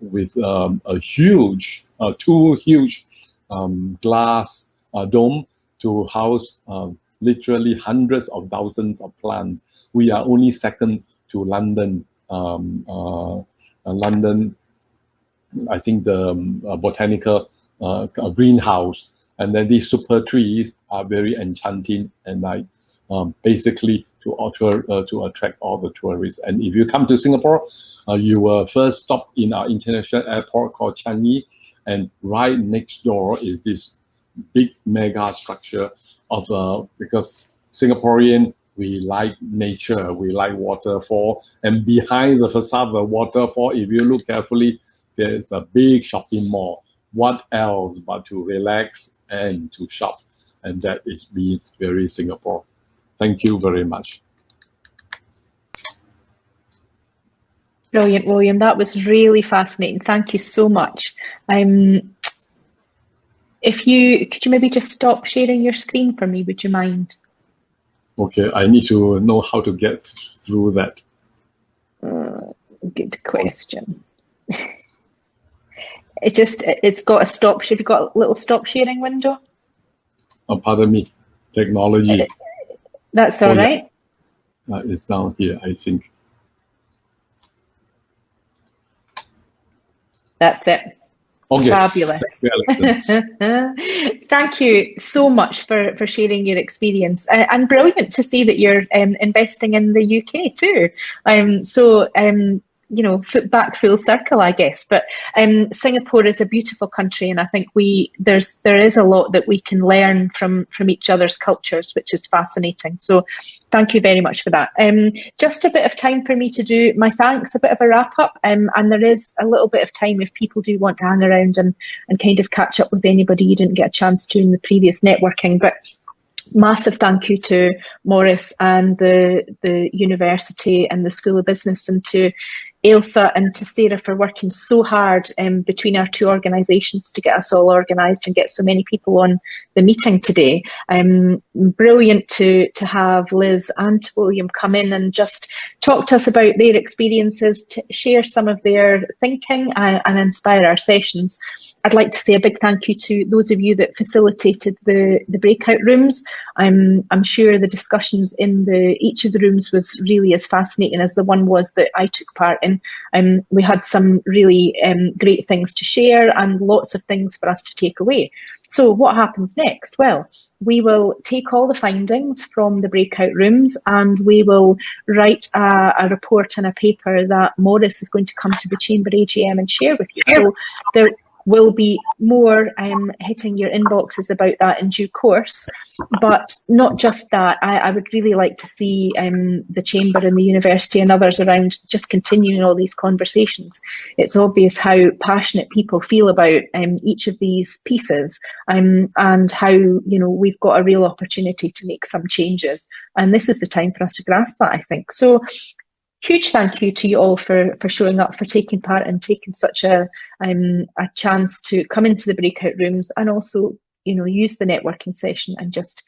with a huge, two huge glass dome to house literally hundreds of thousands of plants. We are only second to London. London, I think the botanical greenhouse, and then these super trees are very enchanting and like basically to attract all the tourists. And if you come to Singapore, you will first stop in our international airport called Changi, and right next door is this big mega structure of because Singaporean, we like nature, we like waterfall, and behind the facade of the waterfall, if you look carefully, there's a big shopping mall. What else but to relax and to shop? And that is being very Singapore. Thank you very much. Brilliant, William. That was really fascinating. Thank you so much. Could you maybe just stop sharing your screen for me? Would you mind? Okay, I need to know how to get through that. Good question. It's got a stop. Have you got a little stop sharing window? Oh, pardon me, technology. That's all right. Yeah. It's down here, I think. That's it. Okay. Fabulous. Thank you so much for sharing your experience, and brilliant to see that you're investing in the UK too. You know, back full circle, I guess. But Singapore is a beautiful country, and I think there is a lot that we can learn from each other's cultures, which is fascinating. So thank you very much for that. Just a bit of time for me to do my thanks, a bit of a wrap up, and there is a little bit of time if people do want to hang around and kind of catch up with anybody you didn't get a chance to in the previous networking. But massive thank you to Maurice and the university and the School of Business, and to Ailsa and to Sarah for working so hard between our two organisations to get us all organised and get so many people on the meeting today. Brilliant to have Liz and William come in and just talk to us about their experiences, to share some of their thinking and inspire our sessions. I'd like to say a big thank you to those of you that facilitated the breakout rooms. I'm sure the discussions in each of the rooms was really as fascinating as the one was that I took part in. We had some really great things to share and lots of things for us to take away. So what happens next? Well, we will take all the findings from the breakout rooms and we will write a report and a paper that Maurice is going to come to the Chamber AGM and share with you. So there will be more hitting your inboxes about that in due course. But not just that, I would really like to see the Chamber and the University and others around just continuing all these conversations. It's obvious how passionate people feel about each of these pieces, and how, you know, we've got a real opportunity to make some changes. And this is the time for us to grasp that, I think. So huge thank you to you all for showing up, for taking part and taking such a chance to come into the breakout rooms and also, you know, use the networking session and just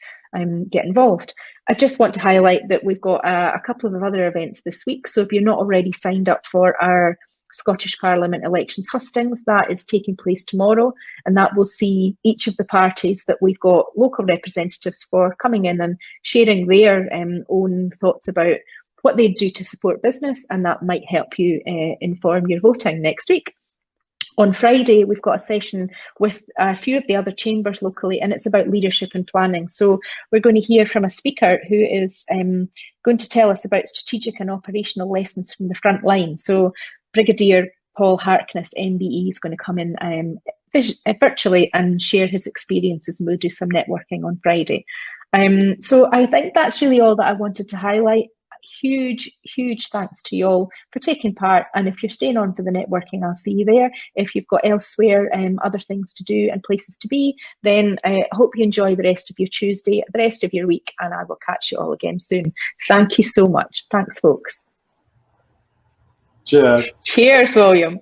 get involved. I just want to highlight that we've got a couple of other events this week. So if you're not already signed up for our Scottish Parliament elections hustings, that is taking place tomorrow, and that will see each of the parties that we've got local representatives for coming in and sharing their own thoughts about what they do to support business, and that might help you inform your voting next week. On Friday, we've got a session with a few of the other chambers locally, and it's about leadership and planning. So we're going to hear from a speaker who is going to tell us about strategic and operational lessons from the front line. So Brigadier Paul Harkness, MBE, is going to come in virtually and share his experiences, and we'll do some networking on Friday. So I think that's really all that I wanted to highlight. Huge thanks to you all for taking part, and if you're staying on for the networking, I'll see you there. If you've got elsewhere other things to do and places to be, then I hope you enjoy the rest of your Tuesday, the rest of your week, and I will catch you all again soon. Thank you so much. Thanks, folks. Cheers. Cheers, William.